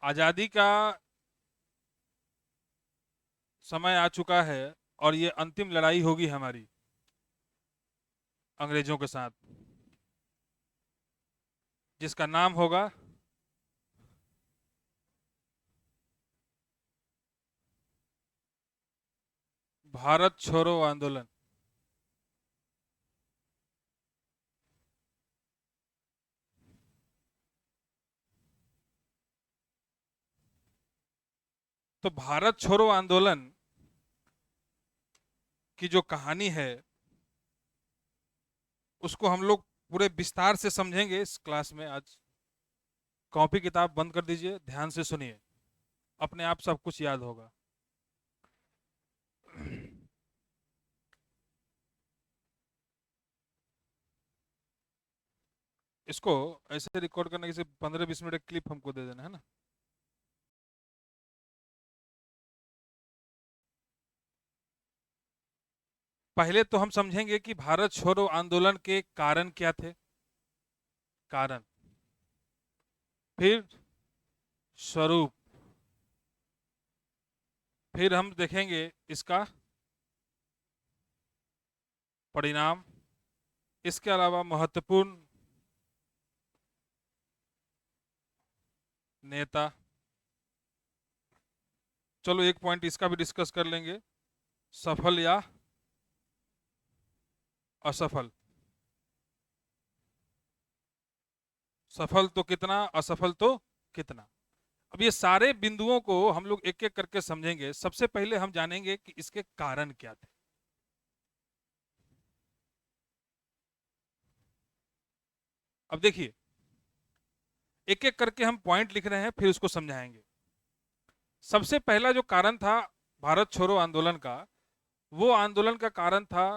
आज़ादी का समय आ चुका है और ये अंतिम लड़ाई होगी हमारी अंग्रेजों के साथ, जिसका नाम होगा भारत छोड़ो आंदोलन। तो भारत छोड़ो आंदोलन की जो कहानी है उसको हम लोग पूरे विस्तार से समझेंगे इस क्लास में आज। कॉपी किताब बंद कर दीजिए, ध्यान से सुनिए, अपने आप सब कुछ याद होगा। इसको ऐसे रिकॉर्ड करने के सिर्फ 15-20 मिनट का क्लिप हमको दे देना है ना। पहले तो हम समझेंगे कि भारत छोड़ो आंदोलन के कारण क्या थे, कारण, फिर स्वरूप, फिर हम देखेंगे इसका परिणाम, इसके अलावा महत्वपूर्ण नेता। चलो एक पॉइंट इसका भी डिस्कस कर लेंगे, सफल या असफल। सफल तो कितना, असफल तो कितना। अब ये सारे बिंदुओं को हम लोग एक एक करके समझेंगे। सबसे पहले हम जानेंगे कि इसके कारण क्या थे। अब देखिए, एक एक करके हम पॉइंट लिख रहे हैं, फिर उसको समझाएंगे। सबसे पहला जो कारण था भारत छोड़ो आंदोलन का, वो आंदोलन का कारण था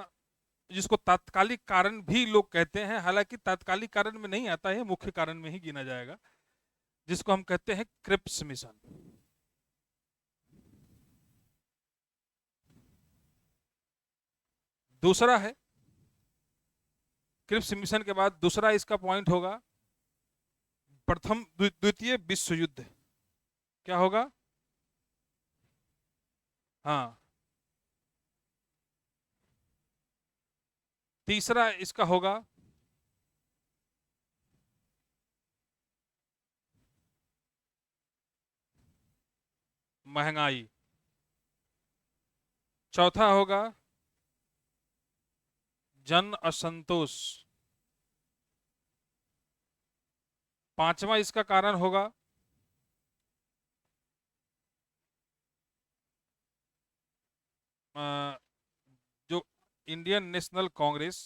जिसको तात्कालिक कारण भी लोग कहते हैं, हालांकि तात्कालिक कारण में नहीं आता है, मुख्य कारण में ही गिना जाएगा, जिसको हम कहते हैं क्रिप्स मिशन। दूसरा है, क्रिप्स मिशन के बाद दूसरा इसका पॉइंट होगा प्रथम द्वितीय विश्व युद्ध। क्या होगा? हाँ। तीसरा इसका होगा महंगाई। चौथा होगा जन असंतोष। पांचवा इसका कारण होगा अ, जो इंडियन नेशनल कांग्रेस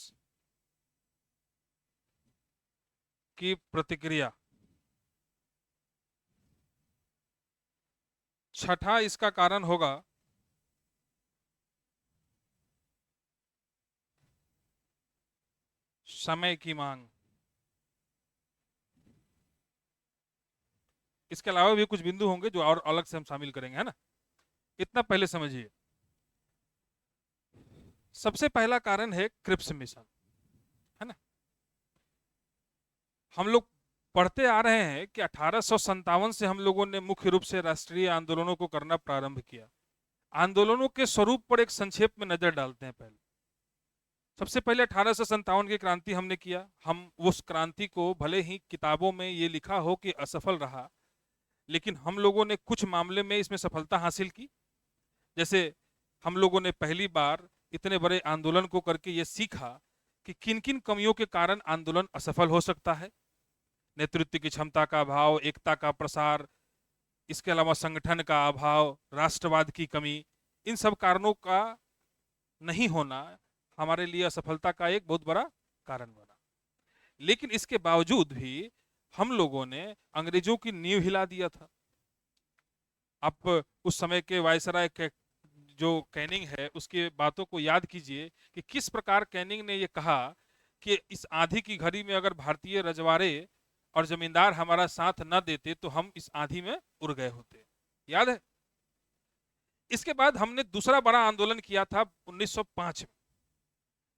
की प्रतिक्रिया। छठा इसका कारण होगा समय की मांग। इसके अलावा भी कुछ बिंदु होंगे जो और अलग से हम शामिल करेंगे, है ना। इतना पहले समझिए। सबसे पहला कारण है क्रिप्स मिशन, है ना। हम लोग पढ़ते आ रहे हैं कि 1857 से हम लोगों ने मुख्य रूप से राष्ट्रीय आंदोलनों को करना प्रारंभ किया। आंदोलनों के स्वरूप पर एक संक्षेप में नजर डालते हैं पहले। सबसे पहले 1857 की क्रांति हमने किया। हम उस क्रांति को भले ही किताबों में ये लिखा हो कि असफल रहा, लेकिन हम लोगों ने कुछ मामले में इसमें सफलता हासिल की। जैसे हम लोगों ने पहली बार इतने बड़े आंदोलन को करके ये सीखा कि किन किन कमियों के कारण आंदोलन असफल हो सकता है। नेतृत्व की क्षमता का अभाव, एकता का प्रसार, इसके अलावा संगठन का अभाव, राष्ट्रवाद की कमी, इन सब कारणों का नहीं होना हमारे लिए असफलता का एक बहुत बड़ा कारण बना। लेकिन इसके बावजूद भी हम लोगों ने अंग्रेजों की नींव हिला दिया था। आप उस समय के वायसराय के जो कैनिंग है उसकी बातों को याद कीजिए कि किस प्रकार कैनिंग ने यह कहा कि इस आंधी की घड़ी में अगर भारतीय रजवाड़े और जमींदार हमारा साथ न देते तो हम इस आंधी में उड़ गए होते। याद है। इसके बाद हमने दूसरा बड़ा आंदोलन किया था 1905 में,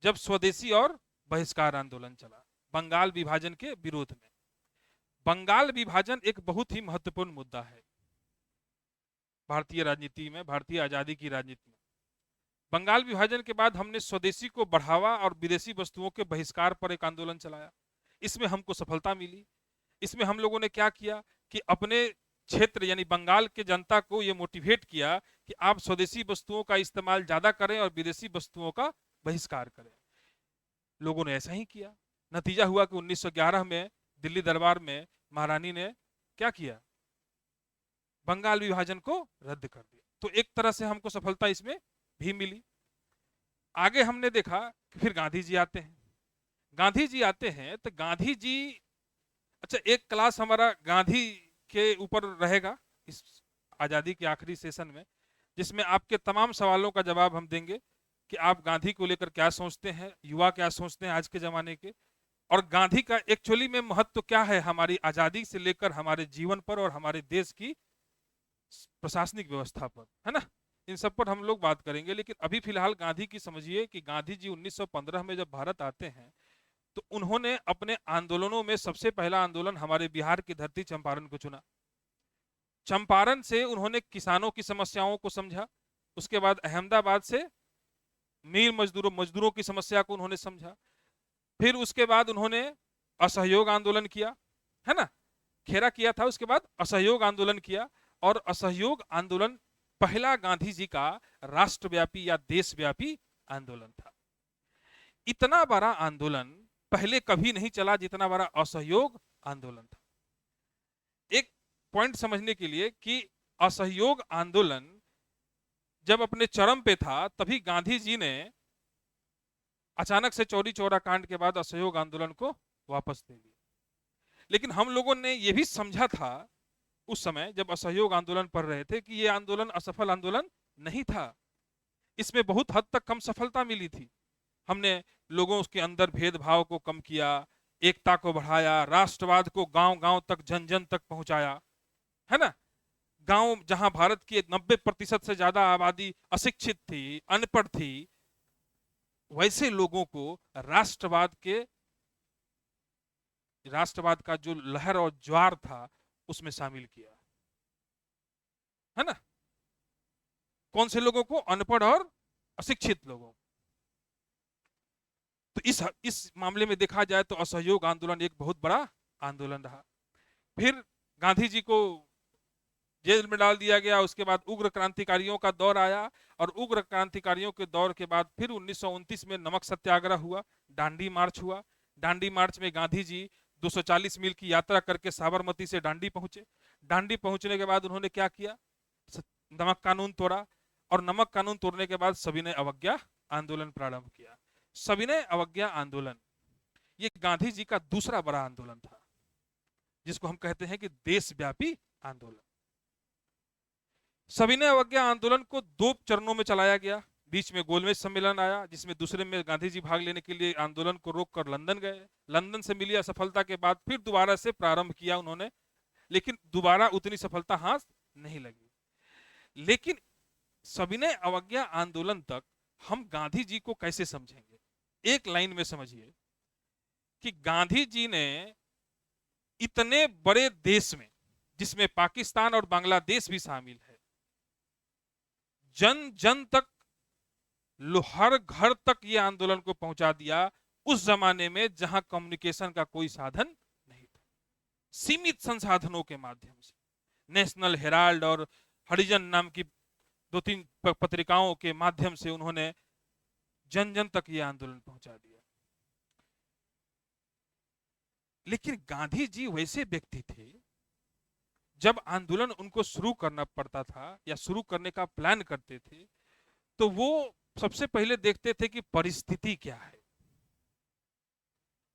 जब स्वदेशी और बहिष्कार आंदोलन चला बंगाल विभाजन के विरोध में। बंगाल विभाजन एक बहुत ही महत्वपूर्ण मुद्दा है भारतीय राजनीति में, भारतीय आजादी की राजनीति में। बंगाल विभाजन के बाद हमने स्वदेशी को बढ़ावा और विदेशी वस्तुओं के बहिष्कार पर एक आंदोलन चलाया। इसमें हमको सफलता मिली। इसमें हम लोगों ने क्या किया कि अपने क्षेत्र यानी बंगाल के जनता को ये मोटिवेट किया कि आप स्वदेशी वस्तुओं का इस्तेमाल ज्यादा करें और विदेशी वस्तुओं का बहिष्कार करें। लोगों ने ऐसा ही किया। नतीजा हुआ कि 1911 में दिल्ली दरबार में महारानी ने क्या किया, बंगाल विभाजन को रद्द कर दिया। तो एक तरह से हमको सफलता इसमें भी मिली। आगे हमने देखा कि फिर गांधी जी आते हैं। गांधी जी आते हैं तो गांधी जी, अच्छा एक क्लास हमारा गांधी के ऊपर रहेगा इस आजादी के आखिरी सेशन में, जिसमें आपके तमाम सवालों का जवाब हम देंगे कि आप गांधी को लेकर क्या सोचते हैं, युवा क्या सोचते हैं आज के जमाने के, और गांधी का एक्चुअली में महत्व क्या है हमारी आजादी से लेकर हमारे जीवन पर और हमारे देश की प्रशासनिक व्यवस्था पर, है ना। इन सब पर हम लोग बात करेंगे। लेकिन अभी फिलहाल गांधी की समझिए कि गांधी जी 1915 में जब भारत आते हैं तो उन्होंने अपने आंदोलनों में सबसे पहला आंदोलन हमारे बिहार की धरती चंपारण को चुना। चंपारण से उन्होंने किसानों की समस्याओं को समझा। उसके बाद अहमदाबाद से मील मजदूरों की समस्या को उन्होंने समझा। फिर उसके बाद उन्होंने असहयोग आंदोलन किया, है ना, खेरा किया था। उसके बाद असहयोग आंदोलन किया, और असहयोग आंदोलन पहला गांधी जी का राष्ट्रव्यापी या देशव्यापी आंदोलन था। इतना बड़ा आंदोलन पहले कभी नहीं चला जितना बड़ा असहयोग आंदोलन था। एक पॉइंट समझने के लिए कि असहयोग आंदोलन जब अपने चरम पे था तभी गांधी जी ने अचानक से चौरी चौरा कांड के बाद असहयोग आंदोलन को वापस ले लिया। लेकिन हम लोगों ने यह भी समझा था उस समय जब असहयोग आंदोलन पढ़ रहे थे कि यह आंदोलन असफल आंदोलन नहीं था। इसमें बहुत हद तक कम सफलता मिली थी। हमने लोगों के अंदर भेदभाव को कम किया, एकता को बढ़ाया, राष्ट्रवाद को गांव गांव तक जन जन तक पहुंचाया, है ना। गांव जहां भारत की 90% से ज्यादा आबादी अशिक्षित थी, अनपढ़ थी, वैसे लोगों को राष्ट्रवाद का जो लहर और ज्वार था उसमें शामिल किया, है ना। कौन से लोगों को? अनपढ़ और अशिक्षित लोगों। तो इस मामले में देखा जाए तो असहयोग आंदोलन एक बहुत बड़ा आंदोलन रहा। फिर गांधी जी को जेल में डाल दिया गया। उसके बाद उग्र क्रांतिकारियों का दौर आया, और उग्र क्रांतिकारियों के दौर के बाद फिर 1929 में नमक सत्याग्रह हुआ, दांडी मार्च हुआ। दांडी मार्च में गांधी जी 240 मील की यात्रा करके साबरमती से दांडी पहुंचे। दांडी पहुंचने के बाद उन्होंने क्या किया? नमक कानून तोड़ा, और नमक कानून तोड़ने के बाद सविनय अवज्ञा आंदोलन प्रारंभ किया। सविनय अवज्ञा आंदोलन ये गांधी जी का दूसरा बड़ा आंदोलन था, जिसको हम कहते हैं कि देशव्यापी आंदोलन। सविनय अवज्ञा आंदोलन को 2 चरणों में चलाया गया। बीच में गोलमेज सम्मेलन आया, जिसमें दूसरे में गांधी जी भाग लेने के लिए आंदोलन को रोककर लंदन गए। लंदन से मिली असफलता के बाद फिर दोबारा से प्रारंभ किया उन्होंने, लेकिन दोबारा उतनी सफलता हाथ नहीं लगी। लेकिन सविनय अवज्ञा आंदोलन तक हम गांधी जी को कैसे समझेंगे? एक लाइन में समझिए कि गांधी जी ने इतने बड़े देश में, जिसमें पाकिस्तान और बांग्लादेश भी शामिल है, जन जन तक, हर घर तक ये आंदोलन को पहुंचा दिया। उस जमाने में जहां कम्युनिकेशन का कोई साधन नहीं था, सीमित संसाधनों के माध्यम से नेशनल हेराल्ड और हरिजन नाम की 2-3 पत्रिकाओं के माध्यम से उन्होंने जन जन तक ये आंदोलन पहुंचा दिया। लेकिन गांधी जी वैसे व्यक्ति थे, जब आंदोलन उनको शुरू करना पड़ता था या शुरू करने का प्लान करते थे, तो वो सबसे पहले देखते थे कि परिस्थिति क्या है।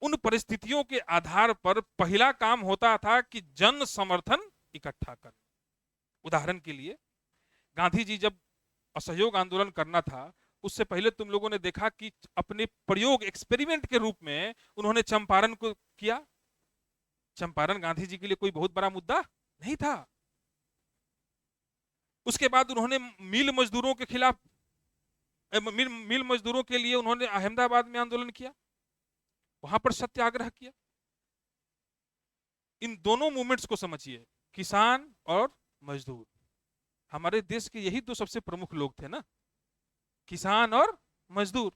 उन परिस्थितियों के आधार पर पहला काम होता था कि जन समर्थन इकट्ठा करना। उदाहरण के लिए गांधी जी जब असहयोग आंदोलन करना था, उससे पहले तुम लोगों ने देखा कि अपने प्रयोग एक्सपेरिमेंट के रूप में उन्होंने चंपारण को किया। चंपारण गांधी जी के लिए कोई बहुत बड़ा मुद्दा नहीं था। उसके बाद उन्होंने मिल मजदूरों के खिलाफ, मिल मजदूरों के लिए उन्होंने अहमदाबाद में आंदोलन किया, वहां पर सत्याग्रह किया। इन दोनों मूवमेंट्स को समझिए, किसान और मजदूर। हमारे देश के यही दो सबसे प्रमुख लोग थे ना, किसान और मजदूर।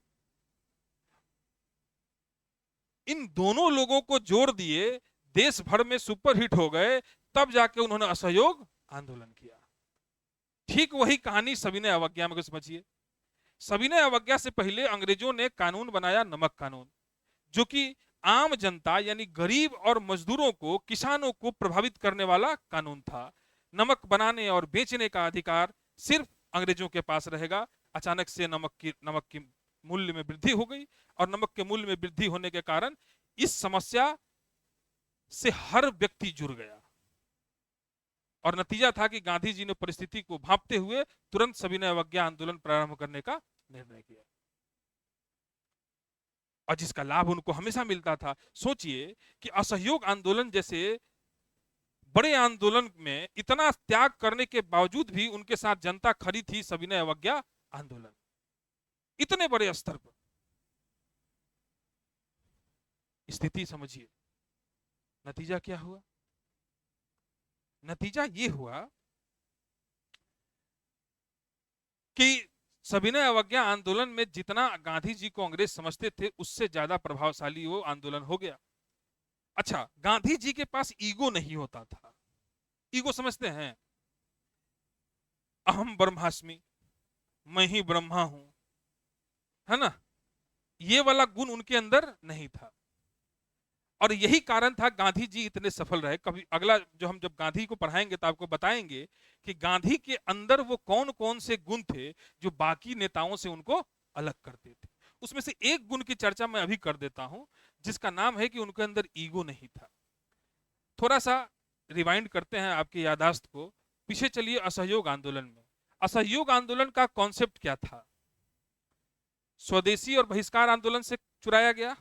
इन दोनों लोगों को जोड़ दिए, देश भर में सुपरहिट हो गए, तब जाके उन्होंने असहयोग आंदोलन किया। ठीक वही कहानी सविनय अवज्ञा में समझिए। सविनय अवज्ञा से पहले अंग्रेजों ने कानून बनाया, नमक कानून, जो कि आम जनता यानी गरीब और मजदूरों को, किसानों को प्रभावित करने वाला कानून था। नमक बनाने और बेचने का अधिकार सिर्फ अंग्रेजों के पास रहेगा। अचानक से नमक की मूल्य में वृद्धि हो गई, और नमक के मूल्य में वृद्धि होने के कारण इस समस्या से हर व्यक्ति जुड़ गया, और नतीजा था कि गांधी जी ने परिस्थिति को भांपते हुए तुरंत सविनय अवज्ञा आंदोलन प्रारंभ करने का निर्णय किया, और जिसका लाभ उनको हमेशा मिलता था। सोचिए कि असहयोग आंदोलन जैसे बड़े आंदोलन में इतना त्याग करने के बावजूद भी उनके साथ जनता खड़ी थी। सविनय अवज्ञा आंदोलन इतने बड़े स्तर पर, स्थिति समझिए। नतीजा क्या हुआ? नतीजा ये हुआ कि सविनय अवज्ञा आंदोलन में जितना गांधी जी को अंग्रेज समझते थे, उससे ज्यादा प्रभावशाली वो आंदोलन हो गया। अच्छा, गांधी जी के पास ईगो नहीं होता था। ईगो समझते हैं? अहम ब्रह्मास्मि, मैं ही ब्रह्मा हूं, है ना? ये वाला गुण उनके अंदर नहीं था, और यही कारण था गांधी जी इतने सफल रहे। कभी अगला जो हम जब गांधी को पढ़ाएंगे तो आपको बताएंगे कि गांधी के अंदर वो कौन कौन से गुण थे जो बाकी नेताओं से उनको अलग करते थे। उसमें से एक गुण की चर्चा मैं अभी कर देता हूं, जिसका नाम है कि उनके अंदर ईगो नहीं था। थोड़ा सा रिवाइंड करते हैं आपकी यादाश्त को, पीछे चलिए। असहयोग आंदोलन में, असहयोग आंदोलन का कॉन्सेप्ट क्या था? स्वदेशी और बहिष्कार आंदोलन से चुराया गया,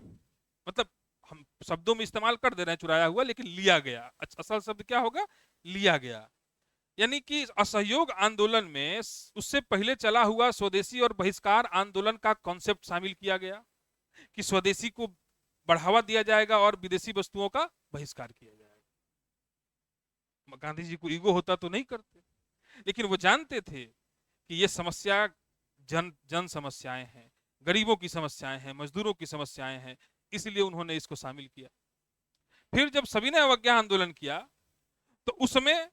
मतलब हम शब्दों में इस्तेमाल कर दे रहे हैं चुराया हुआ, लेकिन लिया गया। असल शब्द क्या होगा? लिया गया। यानी कि असहयोग आंदोलन में उससे पहले चला हुआ स्वदेशी और बहिष्कार आंदोलन का कॉन्सेप्ट शामिल किया गया कि स्वदेशी को बढ़ावा दिया जाएगा और विदेशी वस्तुओं का बहिष्कार किया जाएगा। गांधी जी को ईगो होता तो नहीं करते, लेकिन वो जानते थे कि ये समस्या जन समस्याएं हैं, गरीबों की समस्याएं हैं, मजदूरों की समस्याएं हैं, इसलिए उन्होंने इसको शामिल किया। फिर जब सविनय अवज्ञा आंदोलन किया तो उसमें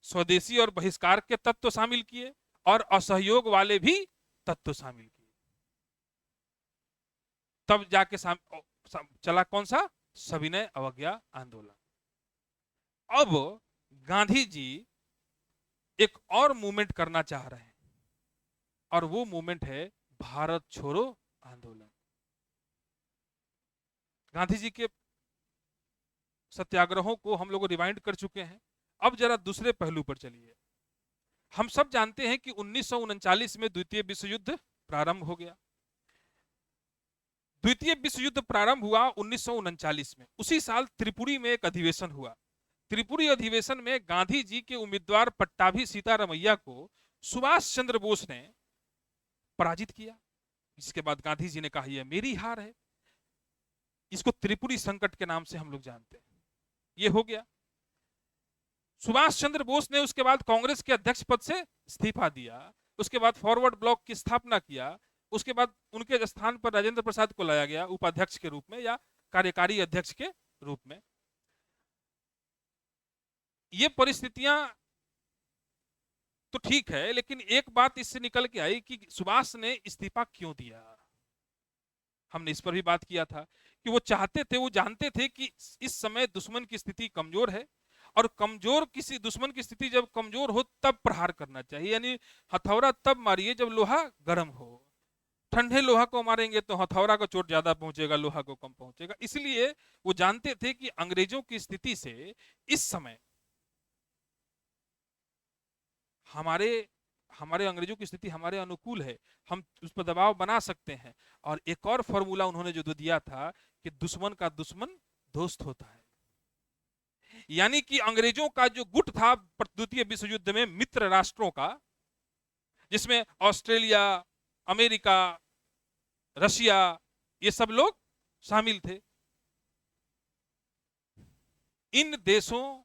स्वदेशी और बहिष्कार के तत्व शामिल किए और असहयोग वाले भी तत्व शामिल किए। तब जाके चला कौन सा? सविनय अवज्ञा आंदोलन। अब गांधी जी एक और मूवमेंट करना चाह रहे हैं, और वो मूवमेंट है भारत छोड़ो आंदोलन। गांधी जी के सत्याग्रहों को हम लोग रिवाइंड कर चुके हैं। अब जरा दूसरे पहलू पर चलिए। हम सब जानते हैं कि 1939 में द्वितीय विश्व युद्ध प्रारंभ हो गया। द्वितीय विश्व युद्ध प्रारंभ हुआ 1939 में। उसी साल त्रिपुरी में एक अधिवेशन हुआ। त्रिपुरी अधिवेशन में गांधी जी के उम्मीदवार पट्टाभी सीतारमैया को सुभाष चंद्र बोस ने पराजित किया। इसके बाद गांधी जी ने कहा यह मेरी हार है। इसको त्रिपुरी संकट के नाम से हम लोग जानते हैं। यह हो गया। सुभाष चंद्र बोस ने उसके बाद कांग्रेस के अध्यक्ष पद से इस्तीफा दिया। उसके बाद फॉरवर्ड ब्लॉक की स्थापना किया। उसके बाद उनके स्थान पर राजेंद्र प्रसाद को लाया गया उपाध्यक्ष के रूप में या कार्यकारी अध्यक्ष के रूप में। ये परिस्थितियां तो ठीक है, लेकिन एक बात इससे निकल के आई कि सुभाष ने इस्तीफा क्यों दिया। हमने इस पर भी बात किया था कि वो चाहते थे, वो जानते थे कि इस समय दुश्मन की स्थिति कमजोर है, और कमजोर किसी दुश्मन की स्थिति जब कमजोर हो तब प्रहार करना चाहिए। यानी हथौड़ा तब मारिए जब लोहा गर्म हो। ठंडे लोहा को मारेंगे तो हथौड़ा को चोट ज्यादा पहुंचेगा, लोहा को कम पहुंचेगा। इसलिए वो जानते थे कि अंग्रेजों की स्थिति से इस समय हमारे अंग्रेजों की स्थिति हमारे अनुकूल है, हम उस पर दबाव बना सकते हैं। और एक और फॉर्मूला उन्होंने जो दिया था कि दुश्मन का दुश्मन दोस्त होता है। यानी कि अंग्रेजों का जो गुट था द्वितीय विश्व युद्ध में मित्र राष्ट्रों का, जिसमें ऑस्ट्रेलिया, अमेरिका, रशिया, ये सब लोग शामिल थे। इन देशों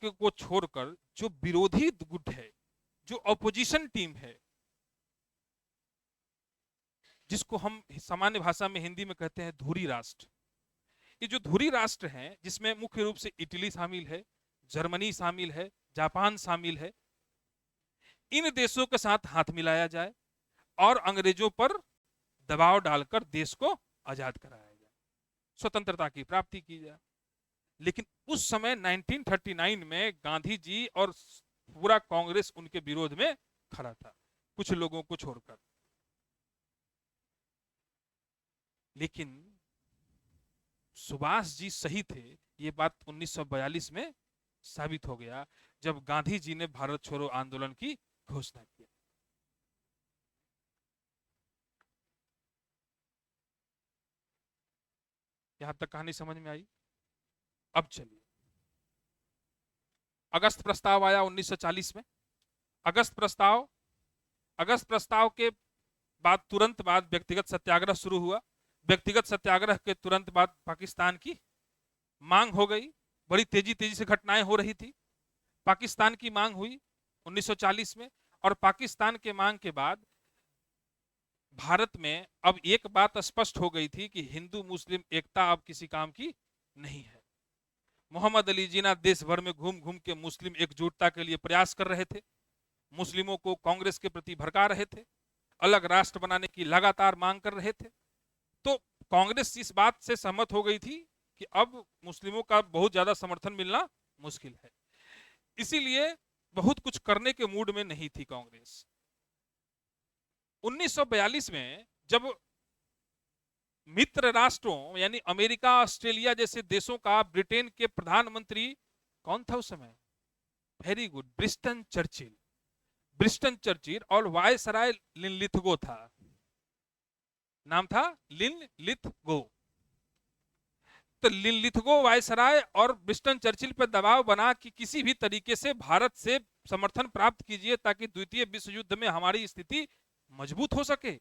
को छोड़कर जो विरोधी गुट है, जो अपोजिशन टीम है, जिसको हम सामान्य भाषा में हिंदी में कहते हैं धुरी राष्ट्र, ये जो धुरी राष्ट्र हैं, जिसमें मुख्य रूप से इटली शामिल है, जर्मनी शामिल है, जापान शामिल है, इन देशों के साथ हाथ मिलाया जाए और अंग्रेजों पर दबाव डालकर देश को आजाद कराया जाए, स्वतंत्रता की प्राप्ति की जाए। लेकिन उस समय 1939 में गांधी जी और पूरा कांग्रेस उनके विरोध में खड़ा था, कुछ लोगों को छोड़कर। लेकिन सुभाष जी सही थे, ये बात 1942 में साबित हो गया, जब गांधी जी ने भारत छोड़ो आंदोलन की घोषणा की। यहां तक कहानी समझ में आई? अब चलिए, अगस्त प्रस्ताव आया 1940 में। अगस्त प्रस्ताव के बाद तुरंत बाद व्यक्तिगत सत्याग्रह शुरू हुआ। व्यक्तिगत सत्याग्रह के तुरंत बाद पाकिस्तान की मांग हो गई, बड़ी तेजी तेजी से घटनाएं हो रही थी। पाकिस्तान की मांग हुई 1940 में, और पाकिस्तान के मांग के बाद भारत में अब एक बात स्पष्ट हो गई थी कि हिंदू मुस्लिम एकता अब किसी काम की नहीं है। मोहम्मद अली जिन्ना देश भर में घूम घूम के मुस्लिम एकजुटता के लिए प्रयास कर रहे थे, मुस्लिमों को कांग्रेस के प्रति भड़का रहे थे, अलग राष्ट्र बनाने की लगातार मांग कर रहे थे। तो कांग्रेस इस बात से सहमत हो गई थी कि अब मुस्लिमों का बहुत ज्यादा समर्थन मिलना मुश्किल है, इसीलिए बहुत कुछ करने के मूड में नहीं थी कांग्रेस। 1942 में जब मित्र राष्ट्रों यानी अमेरिका, ऑस्ट्रेलिया जैसे देशों का, ब्रिटेन के प्रधानमंत्री कौन था उस समय? वेरी गुड, ब्रिस्टन चर्चिल और वायसराय लिनलिथगो था, नाम था लिनलिथगो। तो लिनलिथगो, वायसराय और ब्रिस्टन चर्चिल पर दबाव बना कि किसी भी तरीके से भारत से समर्थन प्राप्त कीजिए ताकि द्वितीय विश्व युद्ध में हमारी स्थिति मजबूत हो सके।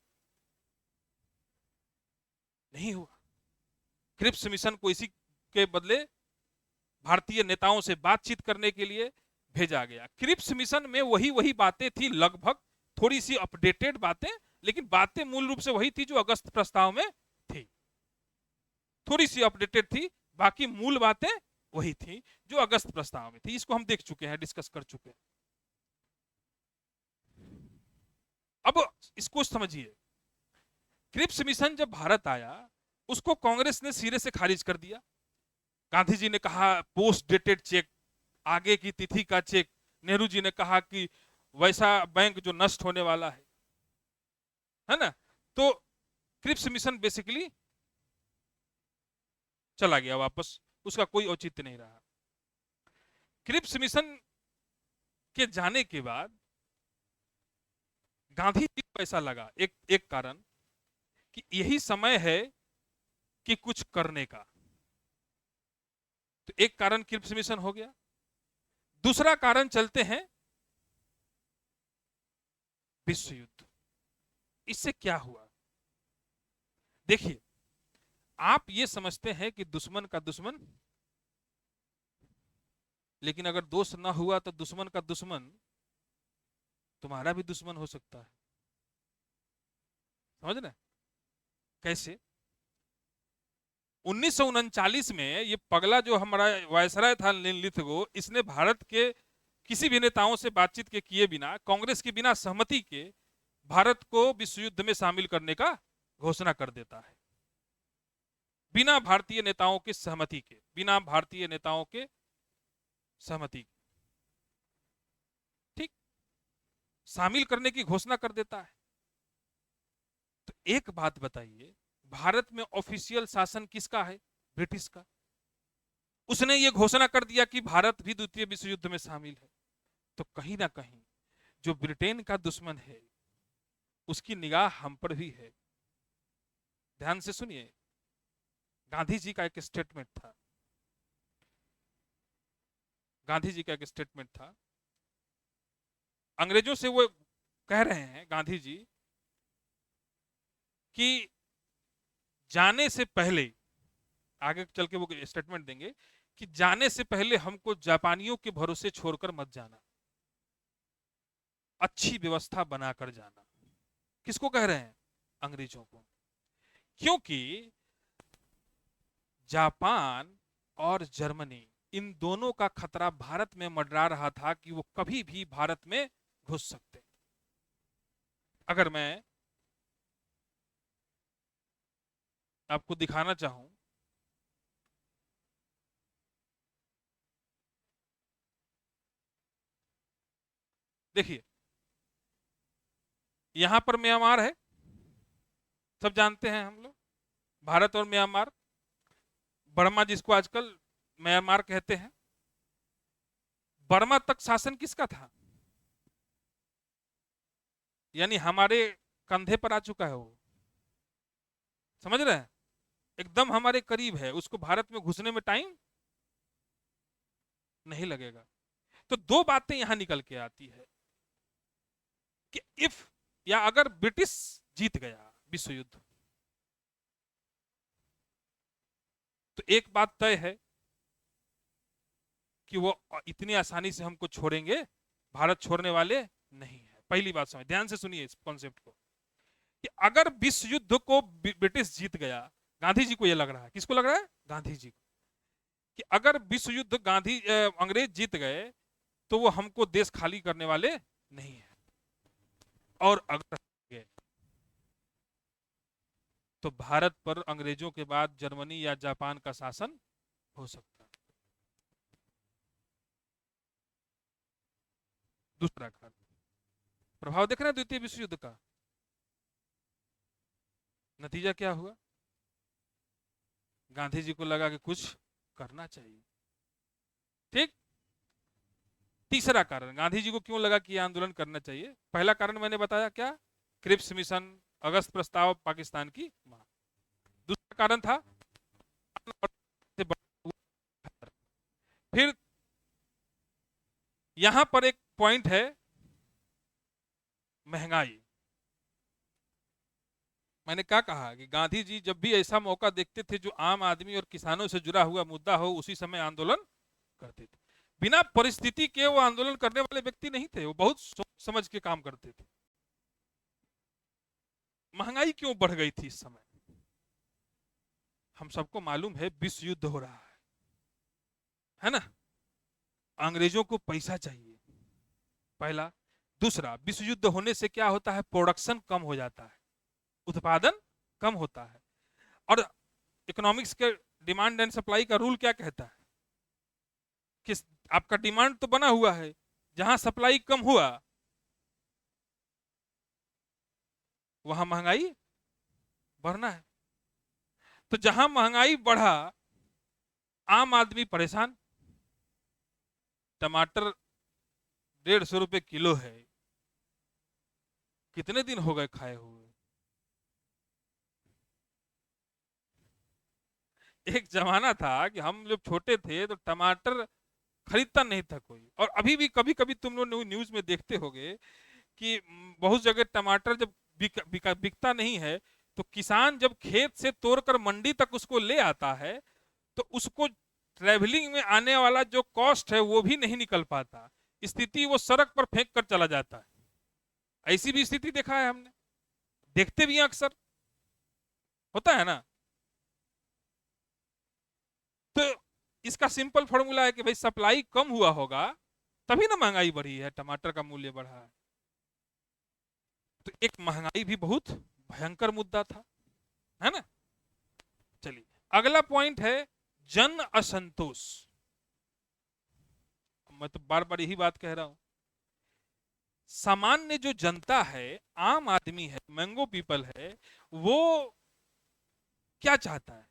नहीं हुआ। क्रिप्स मिशन को इसी के बदले भारतीय नेताओं से बातचीत करने के लिए भेजा गया। क्रिप्स मिशन में वही बातें थी, लगभग थोड़ी सी अपडेटेड बातें, लेकिन बातें मूल रूप से वही थी जो अगस्त प्रस्ताव में थी, थोड़ी सी अपडेटेड थी, बाकी मूल बातें वही थी जो अगस्त प्रस्ताव में थी। इसको हम देख चुके हैं, डिस्कस कर चुके हैं। अब इसको समझिए, क्रिप्स मिशन जब भारत आया उसको कांग्रेस ने सिरे से खारिज कर दिया। गांधी जी ने कहा पोस्ट डेटेड चेक, आगे की तिथि का चेक। नेहरू जी ने कहा कि वैसा बैंक जो नष्ट होने वाला है ना। तो क्रिप्स मिशन बेसिकली चला गया वापस, उसका कोई औचित्य नहीं रहा। क्रिप्स मिशन के जाने के बाद गांधी जी को ऐसा लगा, एक कारण कि यही समय है कि कुछ करने का। तो एक कारण क्रिप्स मिशन हो गया। दूसरा कारण चलते हैं विश्व युद्ध। इससे क्या हुआ? देखिए, आप ये समझते हैं कि दुश्मन का दुश्मन, लेकिन अगर दोस्त ना हुआ तो दुश्मन का दुश्मन तुम्हारा भी दुश्मन हो सकता है। समझ ना कैसे? 1939 में ये पगला जो हमारा वायसराय था लिनलिथगो, इसने भारत के किसी भी नेताओं से बातचीत के किए बिना, कांग्रेस के बिना सहमति के भारत को विश्व युद्ध में शामिल करने का घोषणा कर देता है, बिना भारतीय नेताओं की सहमति के, बिना भारतीय नेताओं के सहमति के। ठीक, शामिल करने की घोषणा कर देता है। तो एक बात बताइए, भारत में ऑफिशियल शासन किसका है? ब्रिटिश का। उसने ये घोषणा कर दिया कि भारत भी द्वितीय विश्व युद्ध में शामिल है। तो कहीं ना कहीं जो ब्रिटेन का दुश्मन है उसकी निगाह हम पर भी है। ध्यान से सुनिए, गांधी जी का एक स्टेटमेंट था, गांधी जी का एक स्टेटमेंट था। अंग्रेजों से वो कह रहे हैं गांधी जी कि जाने से पहले, आगे चल के वो स्टेटमेंट देंगे कि जाने से पहले हमको जापानियों के भरोसे छोड़कर मत जाना, अच्छी व्यवस्था बनाकर जाना। किसको कह रहे हैं? अंग्रेजों को। क्योंकि जापान और जर्मनी, इन दोनों का खतरा भारत में मंडरा रहा था कि वो कभी भी भारत में घुस सकते। अगर मैं आपको दिखाना चाहूं, देखिए यहां पर म्यांमार है, सब जानते हैं हम लोग, भारत और म्यांमार, बर्मा जिसको आजकल म्यांमार कहते हैं। बर्मा तक शासन किसका था? यानी हमारे कंधे पर आ चुका है वो, समझ रहे हैं? एकदम हमारे करीब है, उसको भारत में घुसने में टाइम नहीं लगेगा। तो दो बातें यहां निकल के आती है कि इफ, या अगर ब्रिटिश जीत गया विश्व युद्ध, तो एक बात तय है कि वो इतनी आसानी से हमको छोड़ेंगे, भारत छोड़ने वाले नहीं है। पहली बात समझ, ध्यान से सुनिए इस कॉन्सेप्ट को, कि अगर विश्व युद्ध को ब्रिटिश जीत गया, गांधी जी को यह लग रहा है, किसको लग रहा है? गांधी जी को, कि अगर विश्व युद्ध अंग्रेज जीत गए तो वो हमको देश खाली करने वाले नहीं है। और अगर गए तो भारत पर अंग्रेजों के बाद जर्मनी या जापान का शासन हो सकता है। दूसरा कारण, प्रभाव देख रहे हैं द्वितीय विश्व युद्ध का, नतीजा क्या हुआ? गांधी जी को लगा कि कुछ करना चाहिए। ठीक। तीसरा कारण, गांधी जी को क्यों लगा कि यह आंदोलन करना चाहिए? पहला कारण मैंने बताया क्या? क्रिप्स मिशन, अगस्त प्रस्ताव, पाकिस्तान की मांग। दूसरा कारण था फिर यहां पर एक पॉइंट है, महंगाई। मैंने क्या कहा कि गांधी जी जब भी ऐसा मौका देखते थे जो आम आदमी और किसानों से जुड़ा हुआ मुद्दा हो, उसी समय आंदोलन करते थे। बिना परिस्थिति के वो आंदोलन करने वाले व्यक्ति नहीं थे, वो बहुत सोच समझ के काम करते थे। महंगाई क्यों बढ़ गई थी इस समय? हम सबको मालूम है विश्व युद्ध हो रहा है ना? अंग्रेजों को पैसा चाहिए, पहला। दूसरा, विश्व युद्ध होने से क्या होता है? प्रोडक्शन कम हो जाता है, उत्पादन कम होता है। और इकोनॉमिक्स के डिमांड एंड सप्लाई का रूल क्या कहता है कि आपका डिमांड तो बना हुआ है, जहां सप्लाई कम हुआ वहां महंगाई बढ़ना है। तो जहां महंगाई बढ़ा, आम आदमी परेशान। टमाटर 150 रुपए किलो है, कितने दिन हो गए खाए हुए? एक जमाना था कि हम जब छोटे थे तो टमाटर खरीदता नहीं था कोई। और अभी भी कभी कभी तुम लोग न्यूज में देखते होगे कि बहुत जगह टमाटर जब बिकता नहीं है, तो किसान जब खेत से तोड़कर मंडी तक उसको ले आता है, तो उसको ट्रेवलिंग में आने वाला जो कॉस्ट है वो भी नहीं निकल पाता। स्थिति वो सड़क पर फेंक कर चला जाता है। ऐसी भी स्थिति देखा है हमने, देखते भी हैं अक्सर, होता है ना? तो इसका सिंपल फॉर्मूला है कि भाई सप्लाई कम हुआ होगा, तभी ना महंगाई बढ़ी है, टमाटर का मूल्य बढ़ा है। तो एक महंगाई भी बहुत भयंकर मुद्दा था, है ना? चलिए, अगला पॉइंट है जन असंतोष। मैं तो बार बार यही बात कह रहा हूं, सामान्य जो जनता है, आम आदमी है, मैंगो पीपल है, वो क्या चाहता है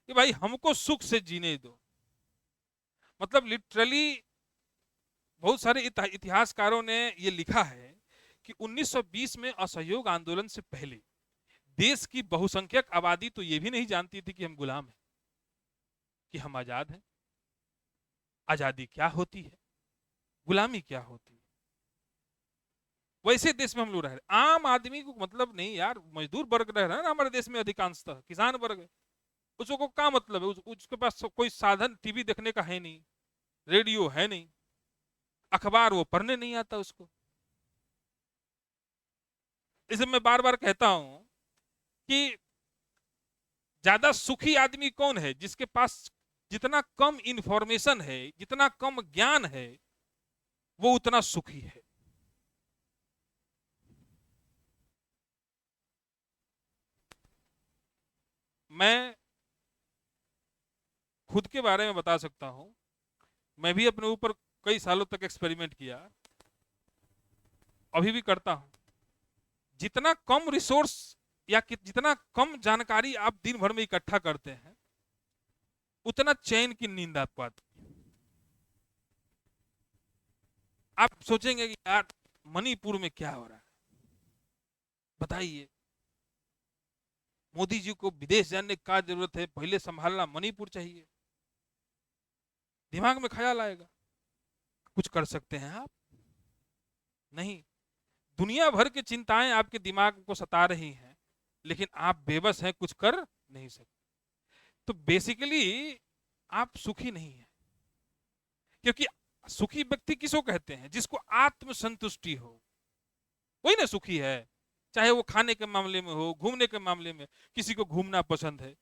कि भाई हमको सुख से जीने दो। मतलब लिटरली बहुत सारे इतिहासकारों ने ये लिखा है कि 1920 में असहयोग आंदोलन से पहले देश की बहुसंख्यक आबादी तो ये भी नहीं जानती थी कि हम गुलाम हैं, कि हम आजाद हैं। आजादी क्या होती है, गुलामी क्या होती है। वैसे देश में हम लोग रह रहे, आम आदमी को मतलब नहीं यार, मजदूर वर्ग रह रहा है ना हमारे देश में, अधिकांशतः किसान वर्ग है, उसको क्या मतलब है? उसके पास कोई साधन टीवी देखने का है नहीं, रेडियो है नहीं, अखबार वो पढ़ने नहीं आता उसको। इसे मैं बार बार कहता हूं कि ज्यादा सुखी आदमी कौन है? जिसके पास जितना कम इंफॉर्मेशन है, जितना कम ज्ञान है, वो उतना सुखी है। मैं खुद के बारे में बता सकता हूं, मैं भी अपने ऊपर कई सालों तक एक्सपेरिमेंट किया, अभी भी करता हूं। जितना कम रिसोर्स या जितना कम जानकारी आप दिन भर में इकट्ठा करते हैं, उतना चैन की नींद आपको आती है। आप सोचेंगे कि यार मणिपुर में क्या हो रहा है, बताइए, मोदी जी को विदेश जाने की क्या जरूरत है, पहले संभालना मणिपुर चाहिए। दिमाग में ख्याल आएगा। कुछ कर सकते हैं आप? नहीं। दुनिया भर की चिंताएं आपके दिमाग को सता रही हैं, लेकिन आप बेबस हैं, कुछ कर नहीं सकते। तो बेसिकली आप सुखी नहीं हैं। क्योंकि सुखी व्यक्ति किसको कहते हैं? जिसको आत्मसंतुष्टि हो, वही ना सुखी है। चाहे वो खाने के मामले में हो, घूमने के मामले में। किसी को घूमना पसंद है,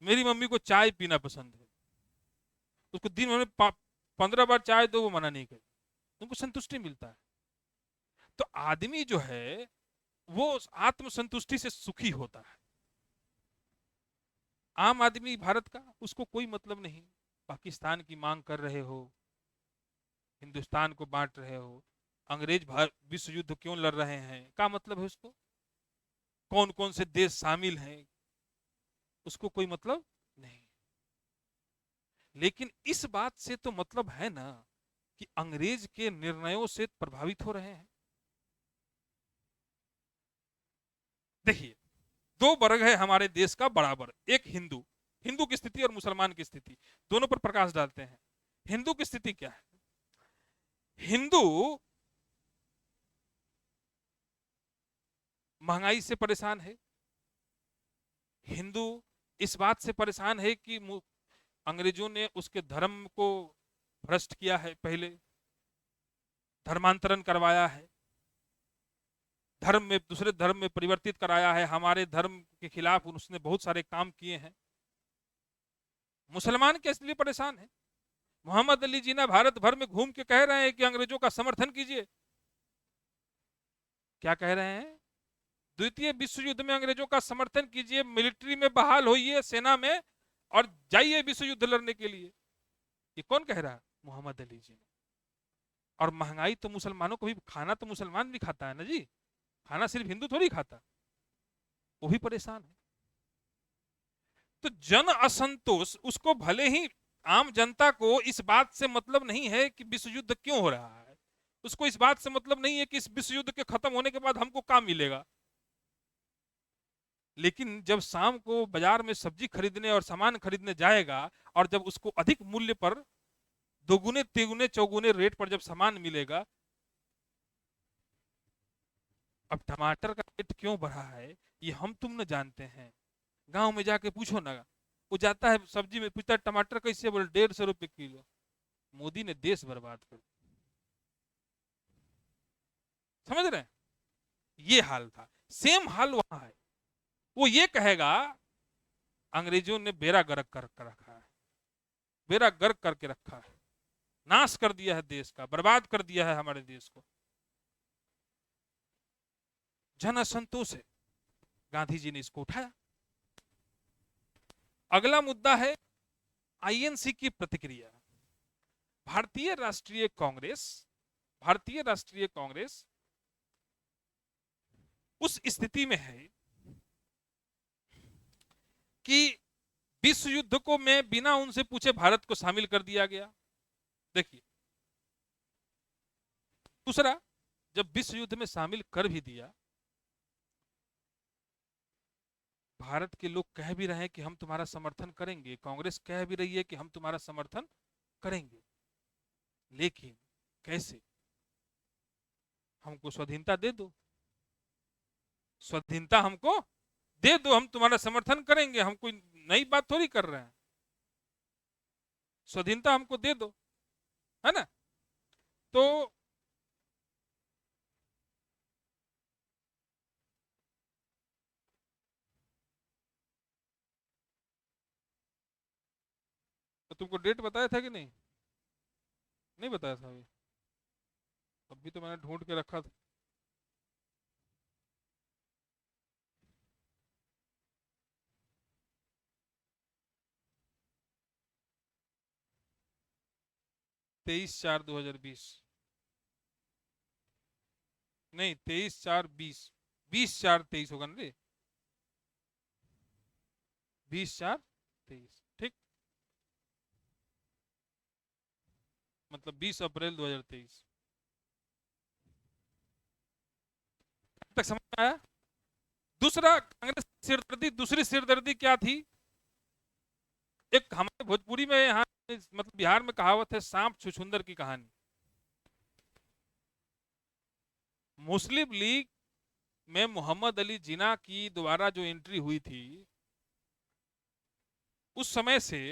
मेरी मम्मी को चाय पीना पसंद है, उसको दिन भर में 15 बार चाय दो, वो मना नहीं करती, उनको संतुष्टि मिलता है। तो आदमी जो है वो आत्मसंतुष्टि से सुखी होता है। आम आदमी भारत का, उसको कोई मतलब नहीं। पाकिस्तान की मांग कर रहे हो, हिंदुस्तान को बांट रहे हो, अंग्रेज विश्व युद्ध क्यों लड़ रहे हैं, क्या मतलब है उसको? कौन कौन से देश शामिल हैं, उसको कोई मतलब नहीं। लेकिन इस बात से तो मतलब है ना कि अंग्रेज के निर्णयों से प्रभावित हो रहे हैं। देखिए, दो वर्ग है हमारे देश का बराबर, एक हिंदू, हिंदू की स्थिति और मुसलमान की स्थिति, दोनों पर प्रकाश डालते हैं। हिंदू की स्थिति क्या है? हिंदू महंगाई से परेशान है। हिंदू इस बात से परेशान है कि अंग्रेजों ने उसके धर्म को भ्रष्ट किया है, पहले धर्मांतरण करवाया है, धर्म में दूसरे धर्म में परिवर्तित कराया है, हमारे धर्म के खिलाफ उसने बहुत सारे काम किए हैं। मुसलमान के इसलिए परेशान है, मोहम्मद अली जिन्ना भारत भर में घूम के कह रहे हैं कि अंग्रेजों का समर्थन कीजिए। क्या कह रहे हैं? द्वितीय विश्व युद्ध में अंग्रेजों का समर्थन कीजिए, मिलिट्री में बहाल होइए, सेना में, और जाइए विश्व युद्ध लड़ने के लिए। ये कौन कह रहा है? मोहम्मद अली जी ने। और महंगाई तो मुसलमानों को भी, खाना तो मुसलमान भी खाता है ना जी, खाना सिर्फ हिंदू थोड़ी खाता, वो भी परेशान है। तो जन असंतोष उसको, भले ही आम जनता को इस बात से मतलब नहीं है कि विश्व युद्ध क्यों हो रहा है, उसको इस बात से मतलब नहीं है कि इस विश्व युद्ध के खत्म होने के बाद हमको क्या मिलेगा। लेकिन जब शाम को बाजार में सब्जी खरीदने और सामान खरीदने जाएगा, और जब उसको अधिक मूल्य पर, दोगुने तिगुने चौगुने रेट पर जब सामान मिलेगा, अब टमाटर का रेट क्यों बढ़ा है ये हम तुम न जानते हैं। गांव में जाके पूछो ना, वो जाता है सब्जी में, पूछता है टमाटर कैसे, बोले 150 रुपए किलो। मोदी ने देश बर्बाद कर दिया। समझ रहे हैं? ये हाल था, सेम हाल वहां है। वो ये कहेगा अंग्रेजों ने बेड़ा गर्क कर रखा है, बेड़ा गर्क करके रखा है, नाश कर दिया है देश का, बर्बाद कर दिया है हमारे देश को। जन असंतोष है, गांधी जी ने इसको उठाया। अगला मुद्दा है आईएनसी की प्रतिक्रिया। भारतीय राष्ट्रीय कांग्रेस, भारतीय राष्ट्रीय कांग्रेस उस स्थिति में है कि विश्व युद्ध को में बिना उनसे पूछे भारत को शामिल कर दिया गया। देखिए, दूसरा, जब विश्व युद्ध में शामिल कर भी दिया, भारत के लोग कह भी रहे हैं कि हम तुम्हारा समर्थन करेंगे, कांग्रेस कह भी रही है कि हम तुम्हारा समर्थन करेंगे, लेकिन कैसे? हमको स्वाधीनता दे दो, स्वाधीनता हमको दे दो, हम तुम्हारा समर्थन करेंगे, हम कोई नई बात थोड़ी कर रहे हैं, स्वाधीनता हमको दे दो, है ना। तो तुमको डेट बताया था कि नहीं? नहीं बताया था अभी? अभी तो मैंने ढूंढ के रखा था। 23/4/2020। नहीं, 23/4/20, 20/4/23 होगा ना रे। 20/4/23, ठीक। मतलब 20 अप्रैल 2023 तक समझ में आया। दूसरा कांग्रेस की सिरदर्दी, दूसरी सिरदर्दी क्या थी? एक हमारे भोजपुरी में यहाँ, मतलब बिहार में कहावत है, सांप छुछुंदर की कहानी। मुस्लिम लीग में मोहम्मद अली जिन्ना की दोबारा जो एंट्री हुई थी, उस समय से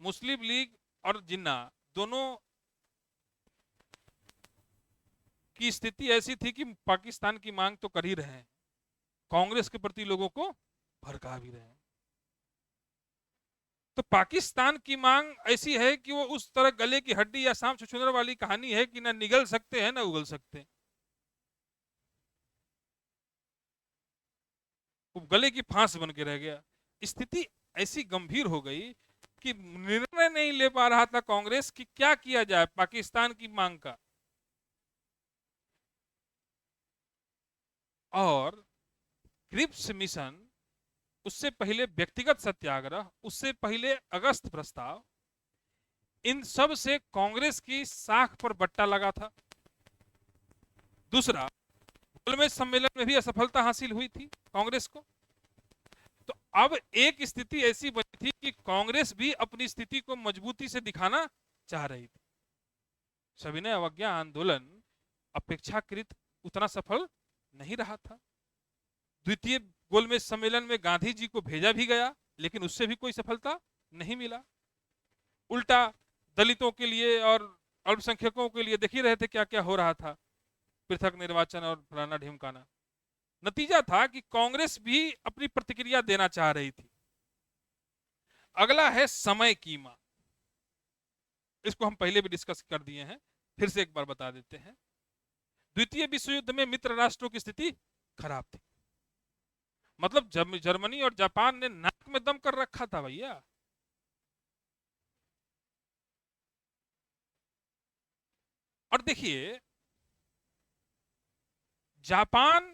मुस्लिम लीग और जिन्ना दोनों की स्थिति ऐसी थी कि पाकिस्तान की मांग तो कर ही रहे हैं, कांग्रेस के प्रति लोगों को भड़का भी रहे हैं। तो पाकिस्तान की मांग ऐसी है कि वो उस तरह गले की हड्डी या सांप छुछुंदर वाली कहानी है कि ना निगल सकते हैं ना उगल सकते हैं। वो गले की फांस बन के रह गया। स्थिति ऐसी गंभीर हो गई कि निर्णय नहीं ले पा रहा था कांग्रेस कि क्या किया जाए पाकिस्तान की मांग का। और क्रिप्स मिशन, उससे पहले व्यक्तिगत सत्याग्रह, उससे पहले अगस्त प्रस्ताव, इन सब से कांग्रेस की साख पर बट्टा लगा था। दूसरा, गोलमेज सम्मेलन में भी असफलता हासिल हुई थी कांग्रेस को। तो अब एक स्थिति ऐसी बनी थी कि कांग्रेस भी अपनी स्थिति को मजबूती से दिखाना चाह रही थी। सविनय अवज्ञा आंदोलन अपेक्षाकृत उतना सफल नहीं रहा था। द्वितीय गोलमेज सम्मेलन में गांधी जी को भेजा भी गया, लेकिन उससे भी कोई सफलता नहीं मिला। उल्टा दलितों के लिए और अल्पसंख्यकों के लिए देख ही रहे थे क्या क्या हो रहा था, पृथक निर्वाचन और फलाना ढिमकाना। नतीजा था कि कांग्रेस भी अपनी प्रतिक्रिया देना चाह रही थी। अगला है समय की मांग। इसको हम पहले भी डिस्कस कर दिए हैं, फिर से एक बार बता देते हैं। द्वितीय विश्व युद्ध में मित्र राष्ट्रों की स्थिति खराब थी। मतलब जर्मनी और जापान ने नाक में दम कर रखा था भैया। और देखिए, जापान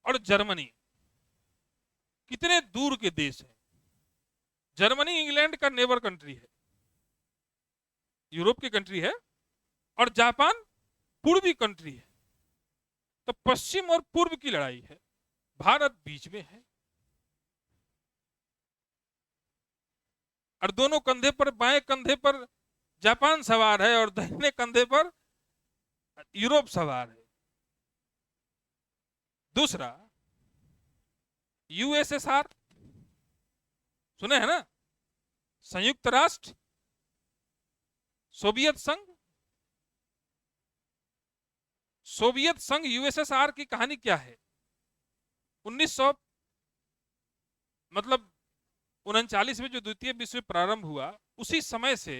और जर्मनी कितने दूर के देश हैं। जर्मनी इंग्लैंड का नेबर कंट्री है, यूरोप की कंट्री है, और जापान पूर्वी कंट्री है। तो पश्चिम और पूर्व की लड़ाई है, भारत बीच में है। और दोनों कंधे पर, बाएं कंधे पर जापान सवार है और दाहिने कंधे पर यूरोप सवार है। दूसरा, यूएसएसआर, सुने हैं ना, संयुक्त राष्ट्र, सोवियत संघ। सोवियत संघ यूएसएसआर की कहानी क्या है? 1900, मतलब 39 में जो द्वितीय विश्व युद्ध प्रारंभ हुआ, उसी समय से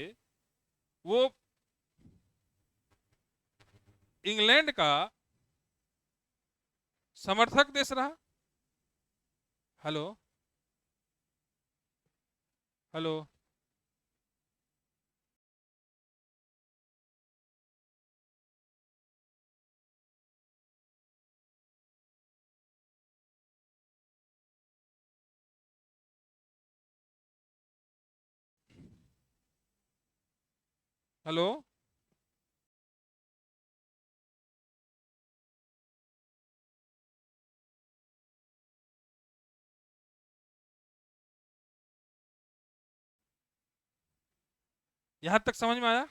वो इंग्लैंड का समर्थक देश रहा। Hello, hello. हेलो। यहां तक समझ में आया?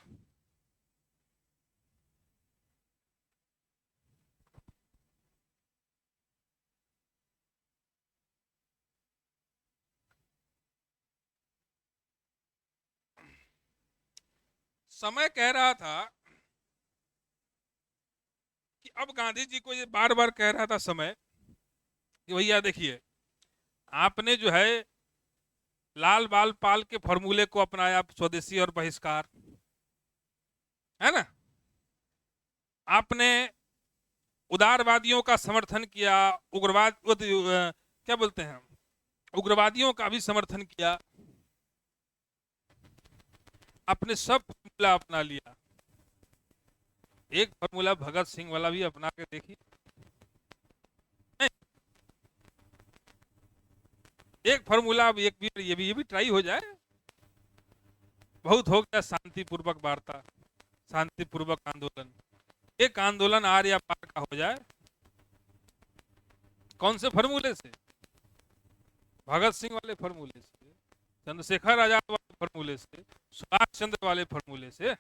समय कह रहा था कि अब गांधी जी को ये बार बार कह रहा था समय कि भैया देखिए, आपने जो है लाल बाल पाल के फॉर्मूले को अपनाया, स्वदेशी और बहिष्कार, है ना। आपने उदारवादियों का समर्थन किया, उग्रवाद क्या बोलते हैं, उग्रवादियों का भी समर्थन किया, आपने सब फॉर्मूला अपना लिया। एक फॉर्मूला भगत सिंह वाला भी अपना के देखिए। एक फॉर्मूला अब एक भी ये भी ट्राई हो जाए। बहुत हो गया शांतिपूर्वक वार्ता, शांतिपूर्वक आंदोलन। एक आंदोलन आर या पार का हो जाए। कौन से फॉर्मूले से? भगत सिंह वाले फॉर्मूले से, चंद्रशेखर आजाद वाले फॉर्मूले से, सुभाष चंद्र वाले फॉर्मूले से,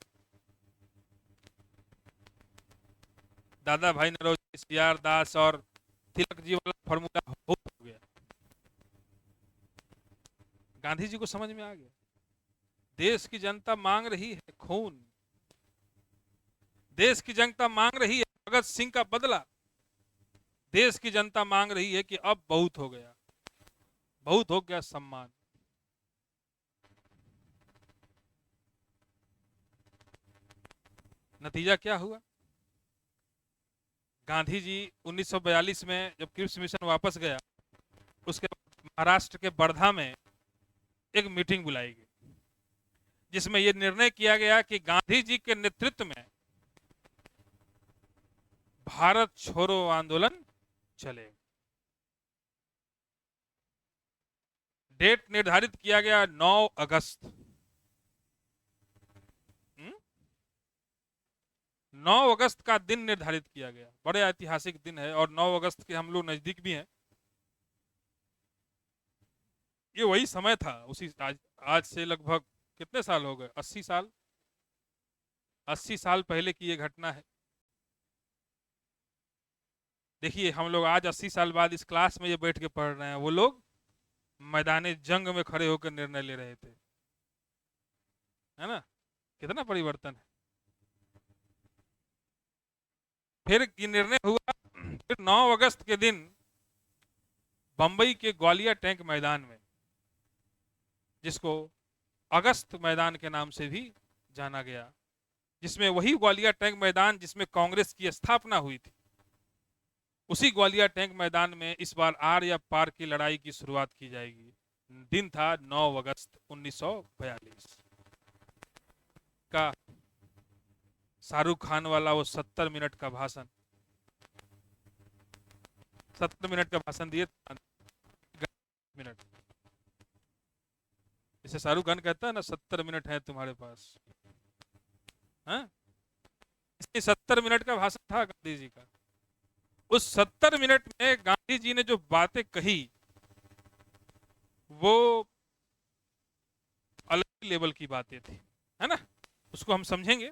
दादा भाई नौरोजी, सीआर दास और तिलक जी वाला फॉर्मूला हो गया। गांधी जी को समझ में आ गया, देश की जनता मांग रही है खून, देश की जनता मांग रही है भगत सिंह का बदला, देश की जनता मांग रही है कि अब बहुत हो गया, बहुत हो गया सम्मान। नतीजा क्या हुआ? गांधी जी 1942 में जब क्रिप्स मिशन वापस गया, उसके बाद महाराष्ट्र के वर्धा में एक मीटिंग बुलाई गई, जिसमें यह निर्णय किया गया कि गांधी जी के नेतृत्व में भारत छोड़ो आंदोलन चलेगा। डेट निर्धारित किया गया 9 अगस्त। 9 अगस्त का दिन निर्धारित किया गया, बड़े ऐतिहासिक दिन है, और 9 अगस्त के हम लोग नजदीक भी हैं। ये वही समय था, उसी आज से लगभग कितने साल हो गए, 80 साल, 80 साल पहले की ये घटना है। देखिए, हम लोग आज 80 साल बाद इस क्लास में ये बैठ के पढ़ रहे हैं, वो लोग मैदान जंग में खड़े होकर निर्णय ले रहे थे, है ना। कितना परिवर्तन है। फिर ये निर्णय हुआ, फिर 9 अगस्त के दिन बंबई के ग्वालियर टैंक मैदान में, जिसको अगस्त मैदान के नाम से भी जाना गया, जिसमें वही ग्वालियर टैंक मैदान जिसमें कांग्रेस की स्थापना हुई थी, उसी ग्वालियर टैंक मैदान में इस बार आर या पार की लड़ाई की शुरुआत की जाएगी। दिन था 9 अगस्त 1942 का। शाहरुख खान वाला वो 70 मिनट का भाषण, 70 मिनट का भाषण दिए, मिनट, इसे शाहरुख खान कहता है ना, 70 मिनट है तुम्हारे पास, हाँ। 70 मिनट का भाषण था गांधी जी का। उस 70 मिनट में गांधी जी ने जो बातें कही, वो अलग लेवल की बातें थी, है ना। उसको हम समझेंगे,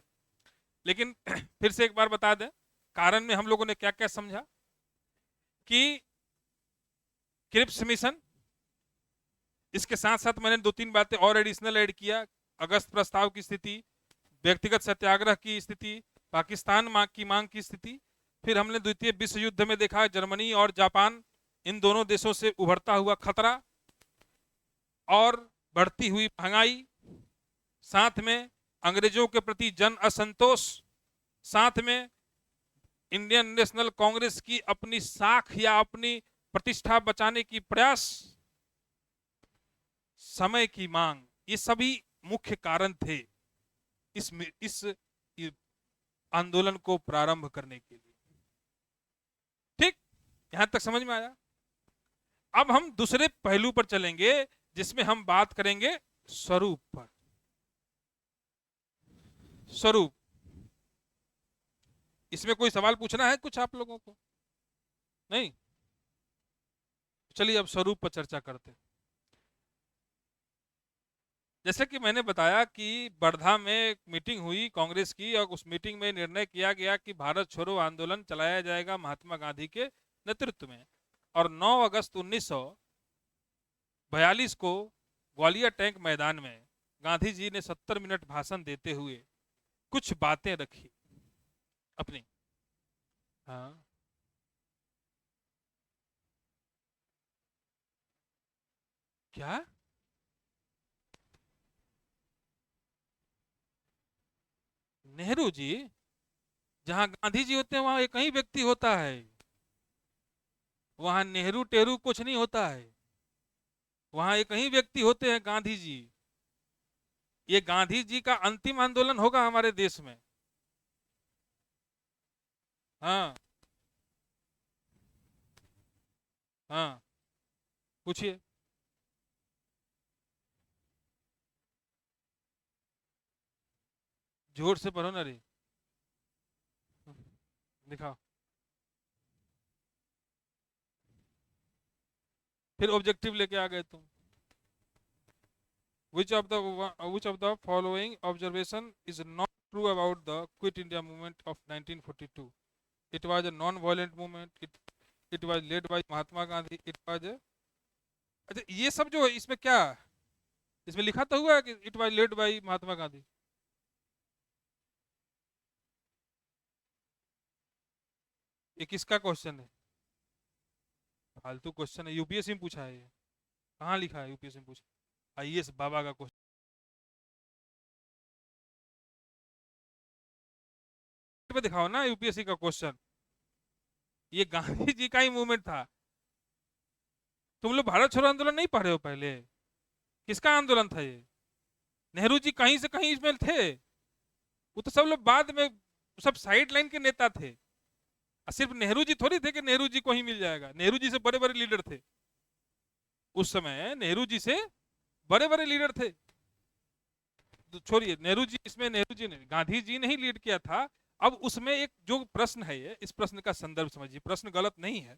लेकिन फिर से एक बार बता दें, कारण में हम लोगों ने क्या क्या समझा कि क्रिप्स मिशन, इसके साथ साथ मैंने 2-3 बातें और एडिशनल ऐड किया। अगस्त प्रस्ताव की स्थिति, व्यक्तिगत सत्याग्रह की स्थिति, पाकिस्तान की मांग की स्थिति, फिर हमने द्वितीय विश्व युद्ध में देखा जर्मनी और जापान, इन दोनों देशों से उभरता हुआ खतरा और बढ़ती हुई महंगाई, साथ में अंग्रेजों के प्रति जन असंतोष, साथ में इंडियन नेशनल कांग्रेस की अपनी साख या अपनी प्रतिष्ठा बचाने की प्रयास, समय की मांग, ये सभी मुख्य कारण थे इस आंदोलन को प्रारंभ करने के लिए। ठीक, यहां तक समझ में आया। अब हम दूसरे पहलू पर चलेंगे, जिसमें हम बात करेंगे स्वरूप पर। स्वरूप, इसमें कोई सवाल पूछना है कुछ आप लोगों को? नहीं? चलिए अब स्वरूप पर चर्चा करते हैं। जैसे कि मैंने बताया कि वर्धा में एक मीटिंग हुई कांग्रेस की, और उस मीटिंग में निर्णय किया गया कि भारत छोड़ो आंदोलन चलाया जाएगा महात्मा गांधी के नेतृत्व में, और 9 अगस्त 1942 को ग्वालियर टैंक मैदान में गांधी जी ने 70 मिनट भाषण देते हुए कुछ बातें रखी अपनी। हाँ, क्या? नेहरू जी? जहां गांधी जी होते हैं वहां एक ही व्यक्ति होता है। वहां नेहरू टेरू कुछ नहीं होता है। वहां एक ही व्यक्ति होते हैं, गांधी जी। ये गांधी जी का अंतिम आंदोलन होगा हमारे देश में। हाँ। हाँ, पूछिए। जोर से पढ़ो ना रे। दिखाओ। फिर ऑब्जेक्टिव लेके आ गए तुम। which of the following observation is not true about the Quit India movement of 1942? It was a non-violent movement. It was led by Mahatma Gandhi. It was a, अच्छा ये सब जो है इसमें क्या, इसमें लिखा तो हुआ है कि it was led by Mahatma Gandhi. ये किसका क्वेश्चन है? फालतू क्वेश्चन है, यूपीएससी में पूछा है ये। कहाँ लिखा है यूपीएससी में पूछा? आईएएस बाबा का क्वेश्चन में दिखाओ ना यूपीएससी का क्वेश्चन। ये गांधी जी का ही मूवमेंट था। तुम लोग भारत छोड़ो आंदोलन नहीं पढ़े हो पहले? किसका आंदोलन था ये? नेहरू जी कहीं से कहीं इसमें थे। वो तो सब लोग बाद में, सब साइड लाइन के नेता थे। सिर्फ नेहरू जी थोड़ी थे कि नेहरू जी को ही मिल जाएगा। नेहरू जी से बड़े बड़े लीडर थे उस समय। नेहरू जी से बड़े बड़े लीडर थे। तो छोड़िए नेहरू जी, इसमें नेहरू जी ने, गांधी जी ने ही लीड किया था। अब उसमें एक जो प्रश्न है, ये इस प्रश्न का संदर्भ समझिए। प्रश्न गलत नहीं है,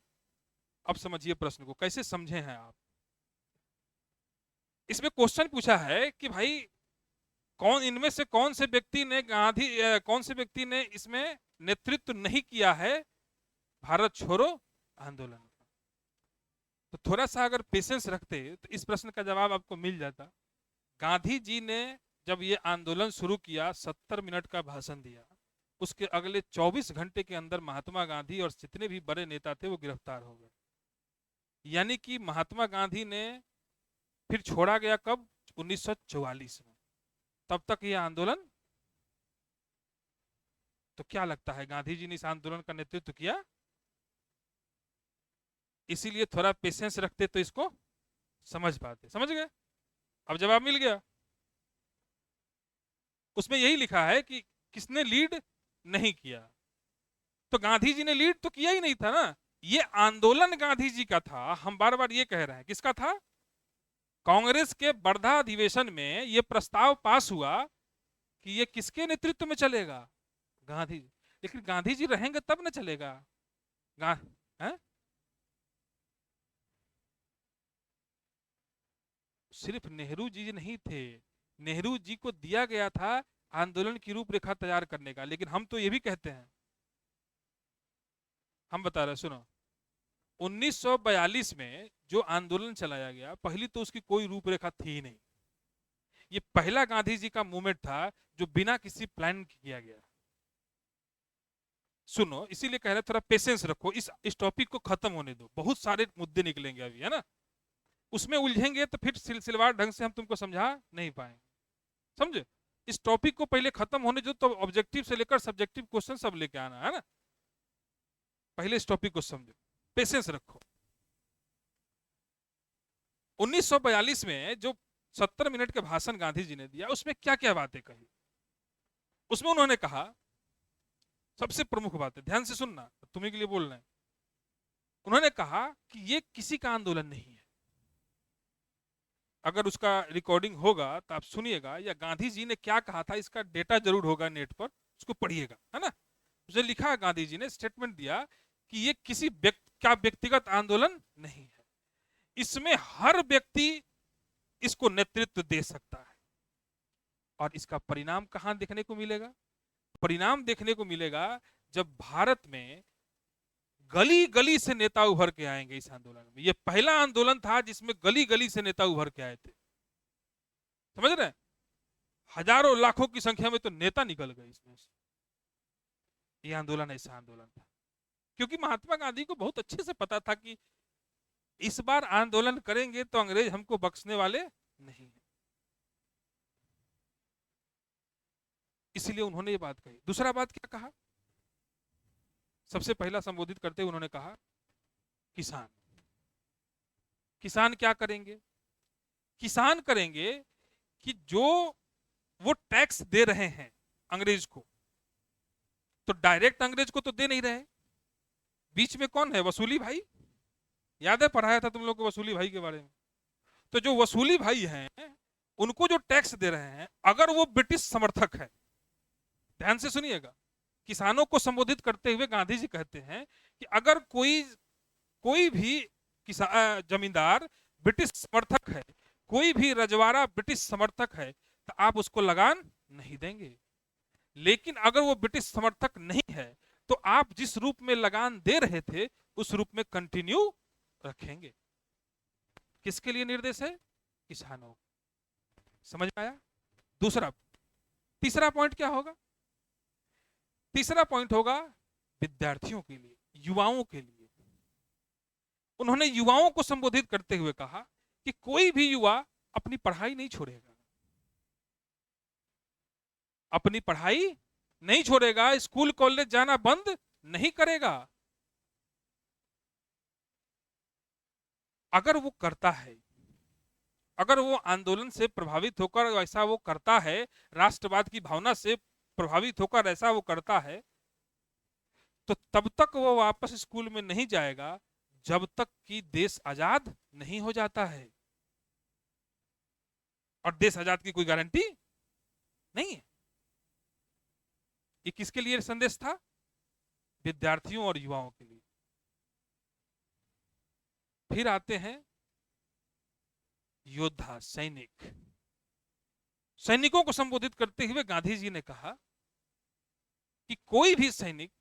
अब समझिए प्रश्न को कैसे समझे हैं आप। इसमें क्वेश्चन पूछा है कि भाई कौन इनमें से कौन से व्यक्ति ने कौन से व्यक्ति ने इसमें नेतृत्व नहीं किया है भारत छोड़ो आंदोलन का। तो थोड़ा सा अगर पेशेंस रखते तो इस प्रश्न का जवाब आपको मिल जाता। गांधी जी ने जब ये आंदोलन शुरू किया, 70 मिनट का भाषण दिया। उसके अगले 24 घंटे के अंदर महात्मा गांधी और जितने भी बड़े नेता थे वो गिरफ्तार हो गए। यानी कि महात्मा गांधी ने फिर छोड़ा गया कब? 1944 में। तब तक ये आंदोलन, तो क्या लगता है गांधी जी ने इस आंदोलन का नेतृत्व किया? इसीलिए थोड़ा पेशेंस रखते तो इसको समझ पाते। समझ गए? अब जवाब मिल गया। उसमें यही लिखा है कि किसने लीड नहीं किया। तो गांधी जी ने लीड तो किया ही नहीं था ना। ये आंदोलन गांधी जी का था। हम बार बार ये कह रहे हैं किसका था? कांग्रेस के वर्धा अधिवेशन में ये प्रस्ताव पास हुआ कि ये किसके नेतृत्व में चलेगा? गांधी जी। लेकिन गांधी जी रहेंगे तब ना चलेगा। गा है? सिर्फ नेहरू जी नहीं थे। नेहरू जी को दिया गया था आंदोलन की रूपरेखा तैयार करने का। लेकिन हम तो ये भी कहते हैं, हम बता रहे सुनो, 1942 में जो आंदोलन चलाया गया, पहली तो उसकी कोई रूपरेखा थी ही नहीं। ये पहला गांधी जी का मूवमेंट था जो बिना किसी प्लान किया गया। सुनो, इसीलिए कह रहे थोड़ा पेशेंस रखो, इस टॉपिक को खत्म होने दो। बहुत सारे मुद्दे निकलेंगे अभी, है ना। उसमें उलझेंगे तो फिर सिलसिलेवार ढंग से हम तुमको समझा नहीं पाएंगे। समझे? इस टॉपिक को पहले खत्म होने दो, तो ऑब्जेक्टिव से लेकर सब्जेक्टिव क्वेश्चन सब लेके आना है ना। पहले इस टॉपिक को समझो, पेशेंस रखो। 1942 में जो 70 मिनट के भाषण गांधी जी ने दिया, उसमें क्या क्या बातें कही? उसमें उन्होंने कहा, सबसे प्रमुख बात है, ध्यान से सुनना, तुम्हें के लिए बोलना है। उन्होंने कहा कि ये किसी का आंदोलन नहीं है। अगर उसका रिकॉर्डिंग होगा तो आप सुनिएगा, या गांधी जी ने क्या कहा था इसका डेटा जरूर होगा नेट पर, उसको पढ़िएगा, है ना। उसे लिखा है, गांधी जी ने स्टेटमेंट दिया कि ये किसी का व्यक्तिगत आंदोलन नहीं है। इसमें हर व्यक्ति इसको नेतृत्व दे सकता है। और इसका परिणाम कहां देखने को मिलेगा? परिणाम देखने को मिलेगा जब भारत में गली गली से नेता उभर के आएंगे इस आंदोलन में। यह पहला आंदोलन था जिसमें गली गली से नेता उभर के आए थे। समझ रहे हैं? हजारों लाखों की संख्या में तो नेता निकल गए इसमें से। ये आंदोलन ऐसा आंदोलन था, क्योंकि महात्मा गांधी को बहुत अच्छे से पता था कि इस बार आंदोलन करेंगे तो अंग्रेज हमको बख्शने वाले नहीं है। इसलिए उन्होंने ये बात कही। दूसरा बात क्या कहा, सबसे पहला संबोधित करते हुए उन्होंने कहा किसान। किसान क्या करेंगे? किसान करेंगे कि जो वो टैक्स दे रहे हैं अंग्रेज को, तो डायरेक्ट अंग्रेज को तो दे नहीं रहे, बीच में कौन है? वसूली भाई। याद है, पढ़ाया था तुम लोग को वसूली भाई के बारे में। तो जो वसूली भाई हैं, उनको जो टैक्स दे रहे हैं, अगर वो ब्रिटिश समर्थक है, ध्यान से सुनिएगा, किसानों को संबोधित करते हुए गांधी जी कहते हैं कि अगर कोई कोई भी जमींदार ब्रिटिश समर्थक है, कोई भी रजवाड़ा ब्रिटिश समर्थक है, तो आप उसको लगान नहीं देंगे। लेकिन अगर वो ब्रिटिश समर्थक नहीं है, तो आप जिस रूप में लगान दे रहे थे उस रूप में कंटिन्यू रखेंगे। किसके लिए निर्देश है? किसानों। समझ में आया? दूसरा, तीसरा पॉइंट क्या होगा? तीसरा पॉइंट होगा विद्यार्थियों के लिए, युवाओं के लिए। उन्होंने युवाओं को संबोधित करते हुए कहा कि कोई भी युवा अपनी पढ़ाई नहीं छोड़ेगा, अपनी पढ़ाई नहीं छोड़ेगा, स्कूल कॉलेज जाना बंद नहीं करेगा। अगर वो करता है, अगर वो आंदोलन से प्रभावित होकर ऐसा वो करता है, राष्ट्रवाद की भावना से प्रभावित होकर ऐसा वो करता है, तो तब तक वो वापस स्कूल में नहीं जाएगा जब तक कि देश आजाद नहीं हो जाता है। और देश आजाद की कोई गारंटी नहीं है। ये किसके लिए संदेश था? विद्यार्थियों और युवाओं के लिए। फिर आते हैं योद्धा, सैनिक। सैनिकों को संबोधित करते हुए गांधी जी ने कहा कि कोई भी सैनिक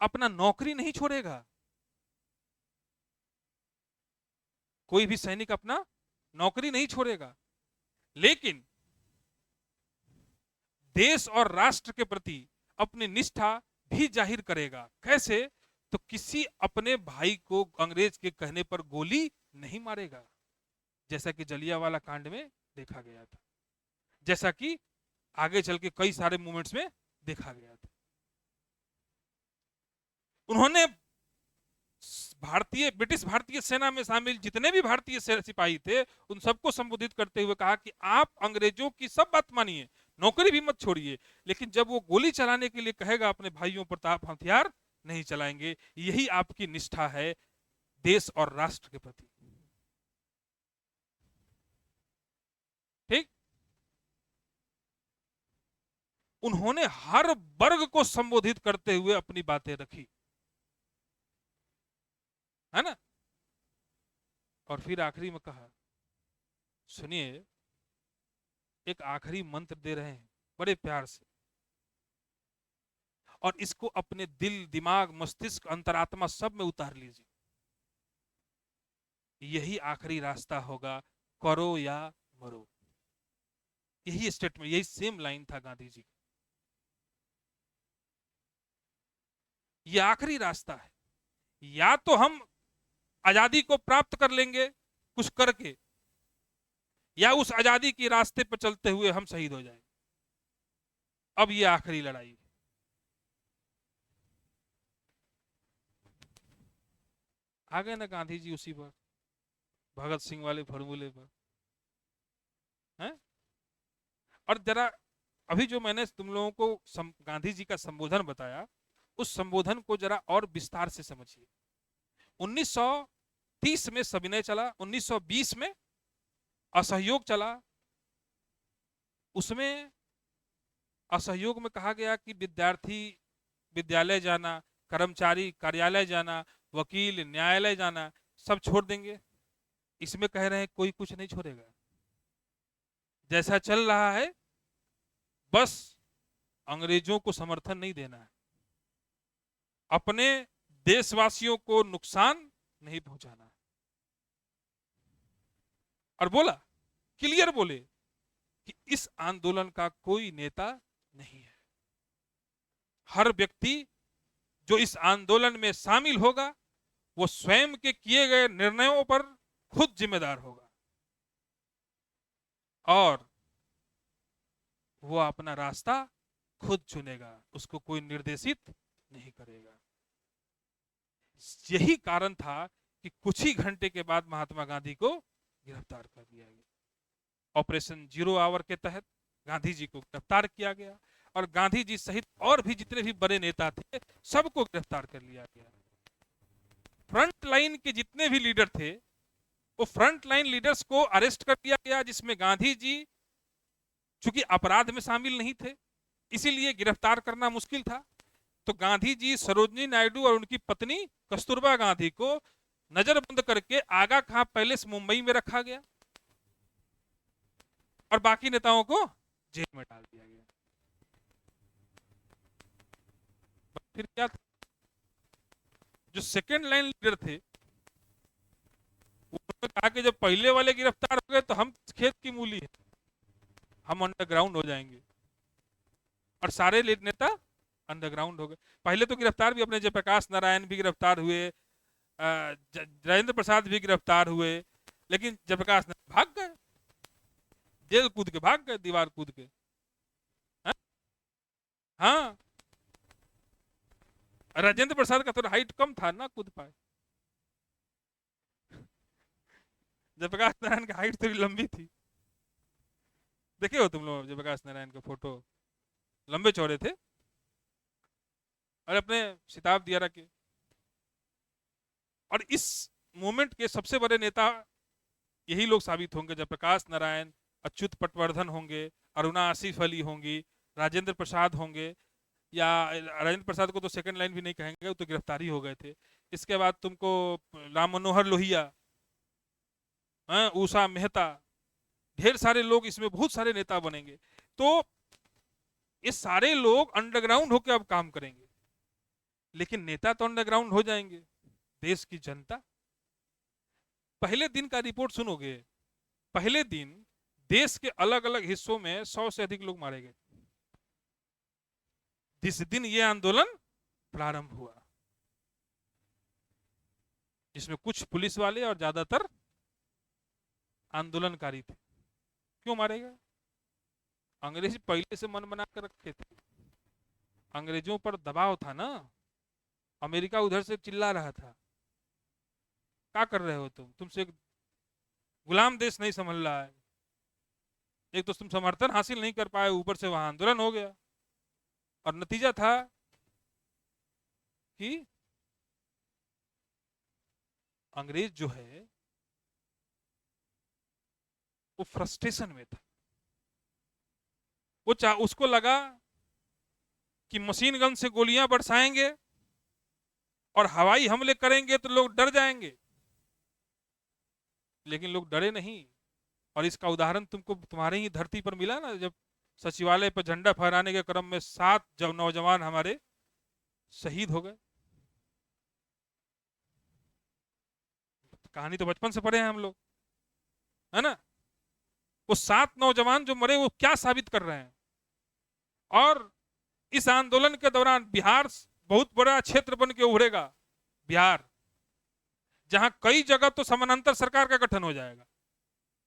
अपना नौकरी नहीं छोड़ेगा, कोई भी सैनिक अपना नौकरी नहीं छोड़ेगा, लेकिन देश और राष्ट्र के प्रति अपनी निष्ठा भी जाहिर करेगा। कैसे? तो किसी अपने भाई को अंग्रेज के कहने पर गोली नहीं मारेगा, जैसा कि जलियांवाला कांड में देखा गया था, जैसा कि आगे चल के कई सारे मूवमेंट्स में देखा गया था। उन्होंने ब्रिटिश भारतीय सेना में शामिल जितने भी भारतीय सिपाही थे, उन सबको संबोधित करते हुए कहा कि आप अंग्रेजों की सब बात मानिए, नौकरी भी मत छोड़िए, लेकिन जब वो गोली चलाने के लिए कहेगा अपने भाइयों पर, तो आप हथियार नहीं चलाएंगे। यही आपकी निष्ठा है देश और राष्ट्र के प्रति। ठीक? उन्होंने हर वर्ग को संबोधित करते हुए अपनी बातें रखी, है ना? और फिर आखिरी में कहा, सुनिए, एक आखिरी मंत्र दे रहे हैं बड़े प्यार से, और इसको अपने दिल, दिमाग, मस्तिष्क, अंतरात्मा सब में उतार लीजिए। यही आखिरी रास्ता होगा, करो या मरो। यही स्टेटमेंट, यही सेम लाइन था गांधी जी का। ये आखिरी रास्ता है, या तो हम आजादी को प्राप्त कर लेंगे कुछ करके, या उस आजादी के रास्ते पर चलते हुए हम शहीद हो जाएंगे। अब ये आखिरी लड़ाई है। आ गए ना गांधी जी उसी पर, भगत सिंह वाले फॉर्मूले पर, हैं? और जरा अभी जो मैंने तुम लोगों को गांधी जी का संबोधन बताया, उस संबोधन को जरा और विस्तार से समझिए। 1930 में सविनय चला, 1920 में असहयोग चला। उसमें असहयोग में कहा गया कि विद्यार्थी विद्यालय जाना, कर्मचारी कार्यालय जाना, वकील न्यायालय जाना, सब छोड़ देंगे। इसमें कह रहे हैं कोई कुछ नहीं छोड़ेगा, जैसा चल रहा है बस अंग्रेजों को समर्थन नहीं देना है, अपने देशवासियों को नुकसान नहीं पहुंचाना है। और बोला, क्लियर बोले कि इस आंदोलन का कोई नेता नहीं है। हर व्यक्ति जो इस आंदोलन में शामिल होगा वो स्वयं के किए गए निर्णयों पर खुद जिम्मेदार होगा और वो अपना रास्ता खुद चुनेगा, उसको कोई निर्देशित नहीं करेगा। यही कारण था कि कुछ ही घंटे के बाद महात्मा गांधी को गिरफ्तार कर लिया गया। ऑपरेशन जीरो आवर के तहत गांधी जी को गिरफ्तार किया गया और गांधी जी सहित और भी जितने भी बड़े नेता थे सबको गिरफ्तार कर लिया गया। फ्रंट लाइन के जितने भी लीडर थे वो फ्रंट लाइन लीडर्स को अरेस्ट कर लिया गया, जिसमें गांधी जी चूंकि अपराध में शामिल नहीं थे इसीलिए गिरफ्तार करना मुश्किल था। तो गांधी जी, सरोजिनी नायडू और उनकी पत्नी कस्तूरबा गांधी को नजरबंद करके आगा खां पैलेस मुंबई में रखा गया और बाकी नेताओं को जेल में डाल दिया गया। फिर क्या था? जो सेकेंड लाइन लीडर थे उन्होंने कहा कि जब पहले वाले गिरफ्तार हो गए तो हम खेत की मूली है, हम अंडरग्राउंड हो जाएंगे। और सारे नेता अंडरग्राउंड हो गए। पहले तो गिरफ्तार भी अपने जयप्रकाश नारायण भी गिरफ्तार हुए, राजेंद्र प्रसाद भी गिरफ्तार हुए, लेकिन जयप्रकाश नारायण भाग गए, जेल कूद के भाग गए, दीवार कूद के। हाँ, राजेंद्र प्रसाद का थोड़ा हाइट कम था ना, कूद पाए। जयप्रकाश नारायण की हाइट थोड़ी लंबी थी। देखे हो तुम लोग जयप्रकाश नारायण का फोटो? लंबे चौड़े थे और अपने सिताब दिया रखे। और इस मूवमेंट के सबसे बड़े नेता यही लोग साबित होंगे, जयप्रकाश नारायण, अच्युत पटवर्धन होंगे, अरुणा आसिफ अली होंगी, राजेंद्र प्रसाद होंगे। या राजेंद्र प्रसाद को तो सेकंड लाइन भी नहीं कहेंगे, वो तो गिरफ्तारी हो गए थे। इसके बाद तुमको राम मनोहर लोहिया, उषा मेहता, ढेर सारे लोग, इसमें बहुत सारे नेता बनेंगे। तो ये सारे लोग अंडरग्राउंड होकर अब काम करेंगे, लेकिन नेता तो अंडरग्राउंड हो जाएंगे। देश की जनता, पहले दिन का रिपोर्ट सुनोगे, पहले दिन देश के अलग अलग हिस्सों में 100 से अधिक लोग मारे गए जिस दिन ये आंदोलन प्रारंभ हुआ, जिसमें कुछ पुलिस वाले और ज्यादातर आंदोलनकारी थे। क्यों मारे गए? अंग्रेज पहले से मन बना कर रखे थे, अंग्रेजों पर दबाव था ना, अमेरिका उधर से चिल्ला रहा था, क्या कर रहे हो तुमसे एक गुलाम देश नहीं संभल रहा है। एक तो तुम समर्थन हासिल नहीं कर पाए, ऊपर से वहां आंदोलन हो गया और नतीजा था कि अंग्रेज जो है वो फ्रस्ट्रेशन में था। उसको लगा कि मशीन गन से गोलियां बरसाएंगे और हवाई हमले करेंगे तो लोग डर जाएंगे, लेकिन लोग डरे नहीं। और इसका उदाहरण तुमको तुम्हारे ही धरती पर मिला ना, जब सचिवालय पर झंडा फहराने के क्रम में 7 जब नौजवान हमारे शहीद हो गए। कहानी तो बचपन से पढ़े हैं हम लोग, है ना। वो 7 नौजवान जो मरे वो क्या साबित कर रहे हैं। और इस आंदोलन के दौरान बिहार बहुत बड़ा क्षेत्र बन के उभरेगा, बिहार, जहां कई जगह तो समानांतर सरकार का गठन हो जाएगा।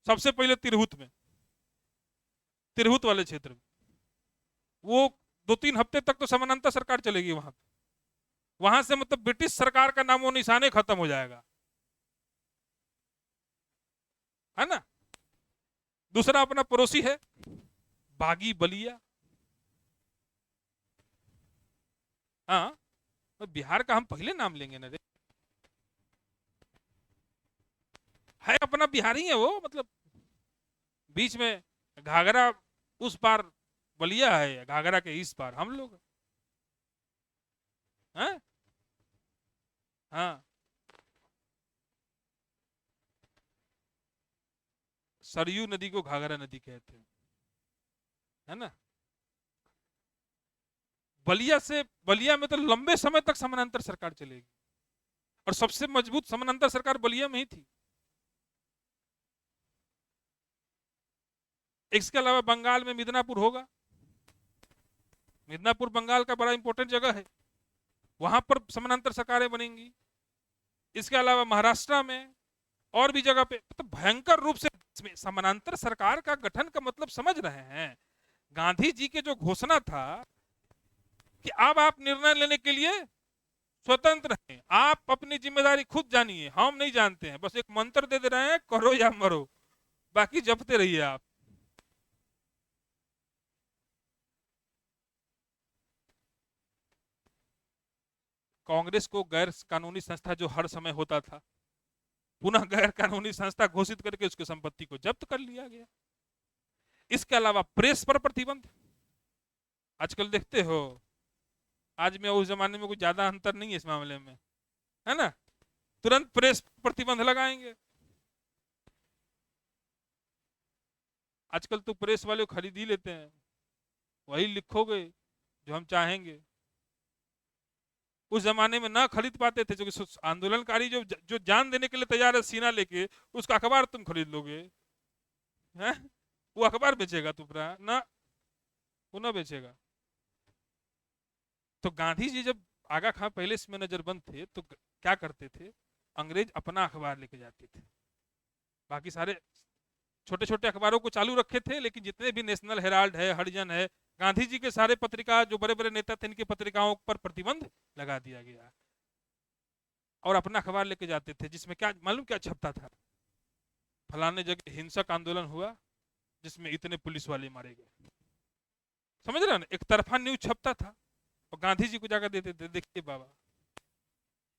सबसे पहले तिरहुत में, तिरहुत वाले क्षेत्र में वो 2-3 हफ्ते तक तो समानांतर सरकार चलेगी वहां पे। वहां से मतलब ब्रिटिश सरकार का नामो निशाने खत्म हो जाएगा, है ना। दूसरा अपना पड़ोसी है बागी बलिया। हाँ, तो बिहार का हम पहले नाम लेंगे ना रे, है अपना बिहारी है वो, मतलब बीच में घाघरा उस पार बलिया है, घाघरा के इस पार हम लोग हैं। हाँ, सरयू नदी को घाघरा नदी कहते हैं, है ना। बलिया में तो लंबे समय तक समानांतर सरकार चलेगी और सबसे मजबूत समानांतर सरकार बलिया में ही थी। इसके अलावा बंगाल में मिदनापुर होगा। मिदनापुर बंगाल का बड़ा इंपॉर्टेंट जगह है, वहां पर समानांतर सरकारें बनेंगी। इसके अलावा महाराष्ट्र में और भी जगह पे तो भयंकर रूप से समानांतर सरकार का गठन का मतलब समझ रहे हैं। गांधी जी के जो घोषणा था कि अब आप निर्णय लेने के लिए स्वतंत्र हैं, आप अपनी जिम्मेदारी खुद जानिए, हम नहीं जानते हैं, बस एक मंत्र दे रहे हैं, करो या मरो, बाकी जपते रहिए आप। कांग्रेस को गैर कानूनी संस्था जो हर समय होता था, पुनः गैर कानूनी संस्था घोषित करके उसकी संपत्ति को जब्त कर लिया गया। इसके अलावा प्रेस पर प्रतिबंध। आजकल देखते हो, आज में उस जमाने में कोई ज्यादा अंतर नहीं है इस मामले में, है ना, तुरंत प्रेस प्रतिबंध लगाएंगे। आजकल तो प्रेस वाले खरीद ही लेते हैं, वही लिखोगे जो हम चाहेंगे। उस जमाने में ना खरीद पाते थे, जो आंदोलनकारी जो जो जान देने के लिए तैयार है सीना लेके, उसका अखबार तुम खरीद लोगे, हैं? वो अखबार बेचेगा तुम्हारा ना, वो ना बेचेगा। तो गांधी जी जब आगा खां पैलेस में नजरबंद थे तो क्या करते थे, अंग्रेज अपना अखबार लेके जाते थे, बाकी सारे छोटे छोटे अखबारों को चालू रखे थे, लेकिन जितने भी नेशनल हेराल्ड है, हरिजन है, गांधी जी के सारे पत्रिका जो बड़े बड़े नेता थे इनकी पत्रिकाओं पर प्रतिबंध लगा दिया गया और अपना अखबार लेके जाते थे, जिसमें क्या मालूम क्या छपता था, फलाने जगह हिंसक आंदोलन हुआ जिसमें इतने पुलिस वाले मारे गए। समझ रहे ना, एक तरफा न्यूज छपता था और गांधी जी को जाकर देते थे, देखिए बाबा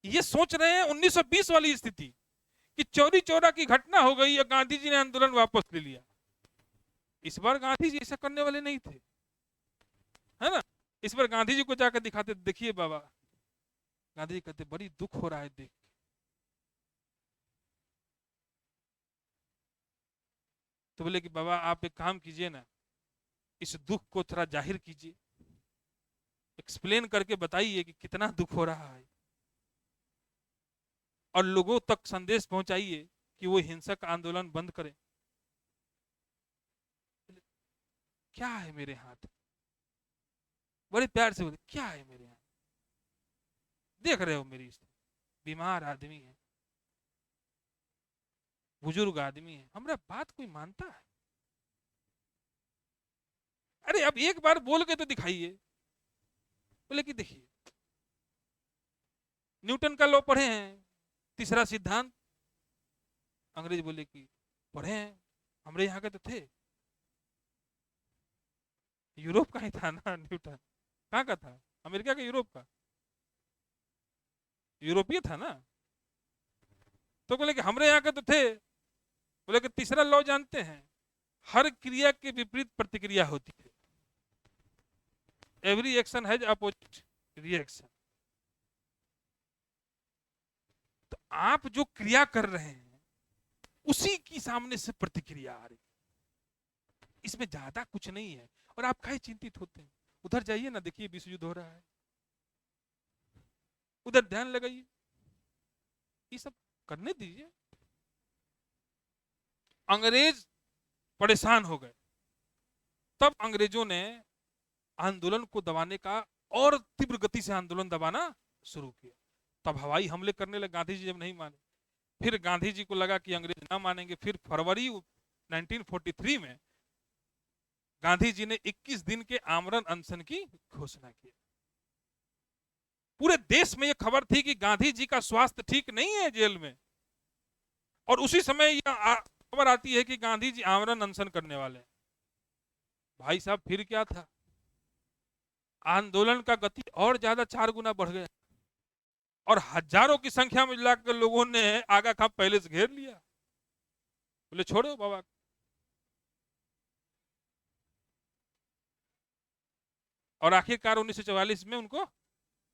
ये सोच रहे हैं 1920 वाली स्थिति कि चौरी चौरा की घटना हो गई और गांधी जी ने आंदोलन वापस ले लिया। इस बार गांधी जी ऐसा करने वाले नहीं थे, है ना। इस बार गांधी जी को जाकर दिखाते, देखिए बाबा, गांधी जी कहते बड़ी दुख हो रहा है देख के। तो बोले कि बाबा आप एक काम कीजिए ना, इस दुख को थोड़ा जाहिर कीजिए, एक्सप्लेन करके बताइए कि कितना दुख हो रहा है और लोगों तक संदेश पहुंचाइए कि वो हिंसक आंदोलन बंद करें। क्या है मेरे हाथ, बड़े प्यार से बोले क्या है मेरे हाथ, देख रहे हो मेरी स्थिति, बीमार आदमी है, बुजुर्ग आदमी है, हमारा बात कोई मानता है? अरे अब एक बार बोल के तो दिखाइए। बोले कि देखिए न्यूटन का लॉ पढ़े हैं, तीसरा सिद्धांत। अंग्रेज बोले कि पढ़े हैं, हमारे यहाँ के तो थे, यूरोप का ही था ना न्यूटन, कहाँ का था, अमेरिका का, यूरोप का, यूरोपीय था ना। तो बोले कि हमारे यहाँ के तो थे। बोले कि तीसरा लॉ जानते हैं, हर क्रिया के विपरीत प्रतिक्रिया होती है, every action has opposite reaction. तो आप जो क्रिया कर रहे हैं उसी की सामने से प्रतिक्रिया आ रही, इसमें ज्यादा कुछ नहीं है। और आप काहे चिंतित होते हैं, उधर जाइए ना, देखिए विश्व युद्ध हो रहा है, उधर ध्यान लगाइए, ये सब करने दीजिए। अंग्रेज परेशान हो गए, तब अंग्रेजों ने आंदोलन को दबाने का और तीव्र गति से आंदोलन दबाना शुरू किया। तब हवाई हमले करने लगे, गांधी जी जब नहीं माने, फिर गांधी जी को लगा कि अंग्रेज ना मानेंगे, फिर फरवरी 1943 में गांधी जी ने 21 दिन के आमरण अनशन की घोषणा की। पूरे देश में यह खबर थी कि गांधी जी का स्वास्थ्य ठीक नहीं है जेल में, और उसी समय यह खबर आती है कि गांधी जी आमरण अनशन करने वाले हैं। भाई साहब फिर क्या था, आंदोलन का गति और ज्यादा 4 गुना बढ़ गया और हजारों की संख्या में लाकर लोगों ने आगा खां पैलेस घेर लिया। बोले छोड़ो बाबा, और आखिरकार 1944 में उनको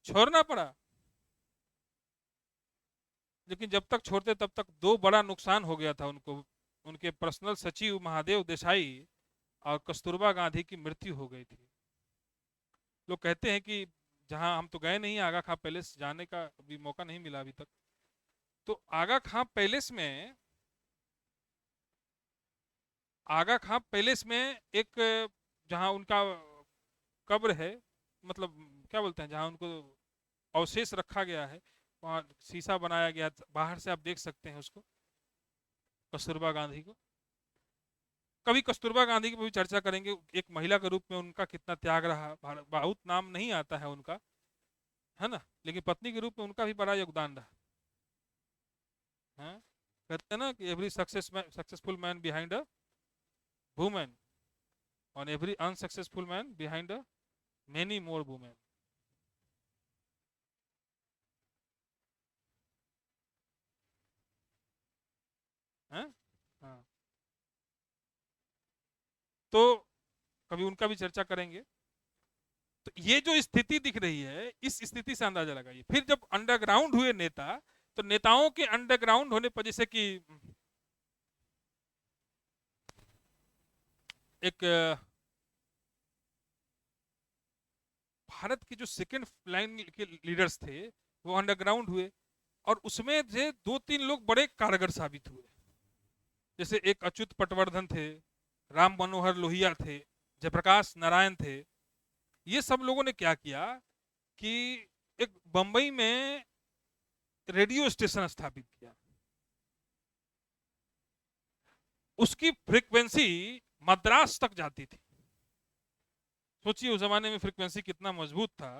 छोड़ना पड़ा। लेकिन जब तक छोड़ते तब तक 2 बड़ा नुकसान हो गया था उनको, उनके पर्सनल सचिव महादेव देसाई और कस्तूरबा गांधी की मृत्यु हो गई थी। लोग कहते हैं कि जहां हम तो गए नहीं, आगा खां पैलेस जाने का अभी मौका नहीं मिला अभी तक, तो आगा खां पैलेस में आगा खां पैलेस में एक, जहां उनका कब्र है, मतलब क्या बोलते हैं, जहां उनको अवशेष रखा गया है, वहां शीशा बनाया गया, बाहर से आप देख सकते हैं उसको, कस्तूरबा गांधी को। कभी कस्तूरबा गांधी की भी चर्चा करेंगे, एक महिला के रूप में उनका कितना त्याग रहा, बहुत नाम नहीं आता है उनका, है ना, लेकिन पत्नी के रूप में उनका भी बड़ा योगदान रहा। हाँ? कहते हैं ना कि every successful man behind a women, और every unsuccessful man behind a many more women. हाँ, तो कभी उनका भी चर्चा करेंगे। तो ये जो स्थिति दिख रही है, इस स्थिति से अंदाजा लगाइए, फिर जब अंडरग्राउंड हुए नेता, तो नेताओं के अंडरग्राउंड होने पर, जैसे कि एक भारत के जो सेकंड लाइन के लीडर्स थे, वो अंडरग्राउंड हुए, और उसमें से दो तीन लोग बड़े कारगर साबित हुए। जैसे एक अच्युत पटवर्धन थे, राम मनोहर लोहिया थे, जयप्रकाश नारायण थे। ये सब लोगों ने क्या किया कि एक बंबई में रेडियो स्टेशन स्थापित किया। उसकी फ्रीक्वेंसी मद्रास तक जाती थी। सोचिए उस जमाने में फ्रीक्वेंसी कितना मजबूत था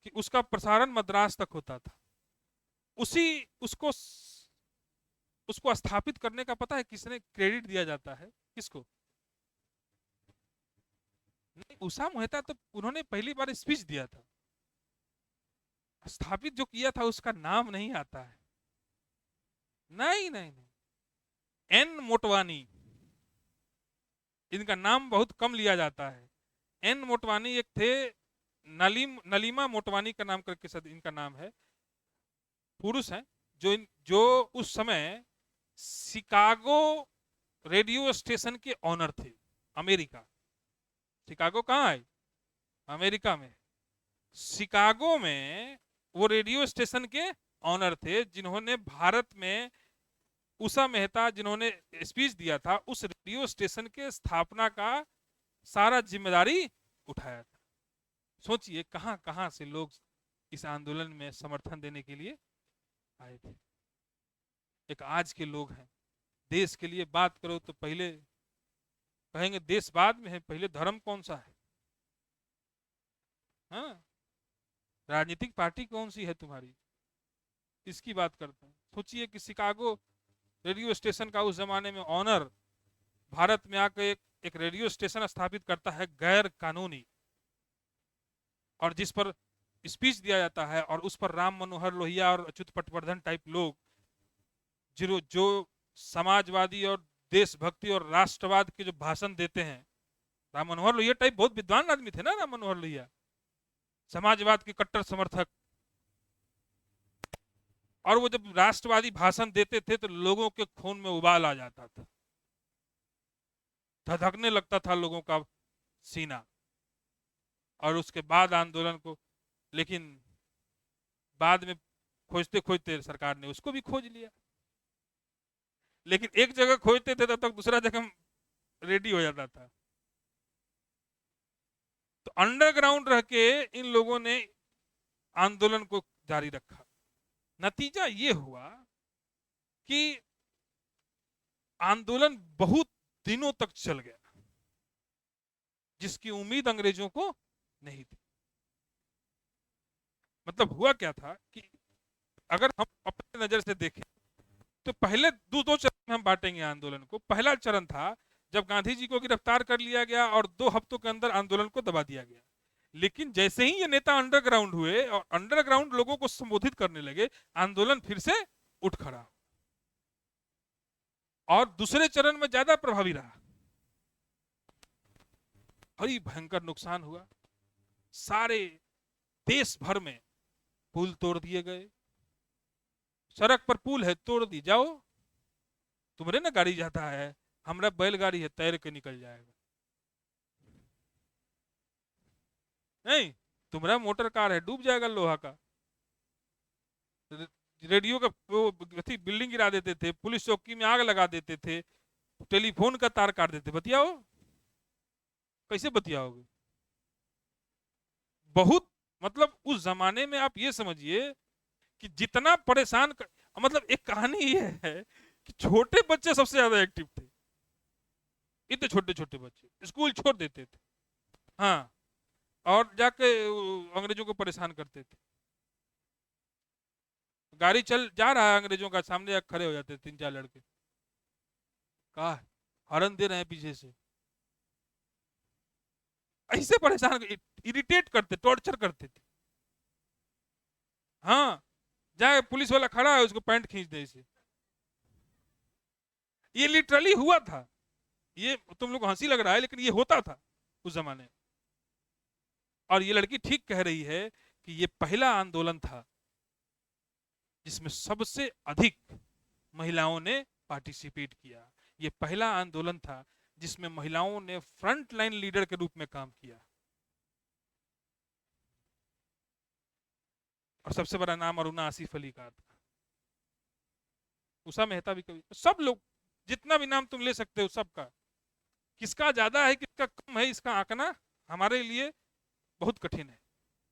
कि उसका प्रसारण मद्रास तक होता था। उसी उसको उसको स्थापित करने का पता है किसने क्रेडिट दिया जाता है, किसको? नहीं, उषा मोहिता तो उन्होंने पहली बार स्पीच दिया था, स्थापित जो किया था उसका नाम नहीं आता है। नहीं नहीं नहीं, एन मोटवानी, इनका नाम बहुत कम लिया जाता है। एन मोटवानी एक थे, नलीमा मोटवानी का नाम करके इनका नाम है, पुरुष हैं, जो उस समय शिकागो रेडियो स्टेशन के ऑनर थे, अमेरिका। शिकागो कहाँ है? अमेरिका में। शिकागो में वो रेडियो स्टेशन के ऑनर थे, जिन्होंने भारत में उषा मेहता, जिन्होंने स्पीच दिया था, उस रेडियो स्टेशन के स्थापना का सारा जिम्मेदारी उठाया था। सोचिए कहां कहां से लोग इस आंदोलन में समर्थन देने के लिए आए थे। एक आज के लोग हैं, देश के लिए बात करो तो पहले कहेंगे देश बाद में है, पहले धर्म कौन सा है। हाँ, राजनीतिक पार्टी कौन सी है तुम्हारी, इसकी बात करते हैं। सोचिए कि शिकागो रेडियो स्टेशन का उस जमाने में ऑनर भारत में आकर एक रेडियो स्टेशन स्थापित करता है, गैर कानूनी, और जिस पर स्पीच दिया जाता है, और उस पर राम मनोहर लोहिया और अच्युत पटवर्धन टाइप लोग, जो समाजवादी और देशभक्ति और राष्ट्रवाद के जो भाषण देते हैं। राम मनोहर लोहिया टाइप बहुत विद्वान आदमी थे ना, राम मनोहर लोहिया, समाजवाद के कट्टर समर्थक। और वो जब राष्ट्रवादी भाषण देते थे तो लोगों के खून में उबाल आ जाता था, धधकने लगता था लोगों का सीना। और उसके बाद आंदोलन को, लेकिन बाद में खोजते खोजते सरकार ने उसको भी खोज लिया। लेकिन एक जगह खोजते थे तब तक दूसरा जगह रेडी हो जाता था। तो अंडरग्राउंड रह के इन लोगों ने आंदोलन को जारी रखा। नतीजा ये हुआ कि आंदोलन बहुत दिनों तक चल गया, जिसकी उम्मीद अंग्रेजों को नहीं थी। मतलब हुआ क्या था कि अगर हम अपनी नजर से देखें तो पहले दो चरण में हम बांटेंगे आंदोलन को। पहला चरण था जब गांधी जी को गिरफ्तार कर लिया गया और 2 हफ्तों के अंदर आंदोलन को दबा दिया गया। लेकिन जैसे ही ये नेता अंडरग्राउंड हुए और अंडरग्राउंड लोगों को संबोधित करने लगे, आंदोलन फिर से उठ खड़ा और दूसरे चरण में ज्यादा प्रभावी रहा। बड़ी भयंकर नुकसान हुआ, सारे देश भर में पुल तोड़ दिए गए। सड़क पर पुल है, तोड़ दी जाओ, तुम्हारे ना गाड़ी जाता है, हमारा बैलगाड़ी है, तैर के निकल जाएगा। नहीं, तुम्हारा मोटर कार है, डूब जाएगा लोहा का। रेडियो का वो बिल्डिंग गिरा देते थे, पुलिस चौकी में आग लगा देते थे, टेलीफोन का तार काट देते, बतियाओ, कैसे बतियाओगे? बहुत, मतलब उस जमाने में आप ये समझिए कि जितना परेशान कर, मतलब एक कहानी ये है कि छोटे बच्चे सबसे ज्यादा एक्टिव थे, इतने छोटे छोटे बच्चे स्कूल छोड़ देते थे। हाँ, और जाके अंग्रेजों को परेशान करते थे। गाड़ी चल जा रहा है अंग्रेजों का, सामने जाके खड़े हो जाते थे तीन चार लड़के, कहा हॉर्न दे रहे हैं पीछे से, ऐसे परेशान, इरिटेट करते, टॉर्चर करते थे। हाँ, जाए पुलिस वाला खड़ा है उसको पैंट खींच दे इसे, ये लिटरली हुआ था। ये तुम लोग को हंसी लग रहा है लेकिन ये होता था उस जमाने में। और ये लड़की ठीक कह रही है कि ये पहला आंदोलन था जिसमें सबसे अधिक महिलाओं ने पार्टिसिपेट किया। ये पहला आंदोलन था जिसमें महिलाओं ने फ्रंट लाइन लीडर के रूप में काम किया। और सबसे बड़ा नाम अरुणा आसिफ अली का था, उषा मेहता भी कभी, सब लोग, जितना भी नाम तुम ले सकते हो सबका। किसका ज्यादा है किसका कम है इसका आंकना हमारे लिए बहुत कठिन है,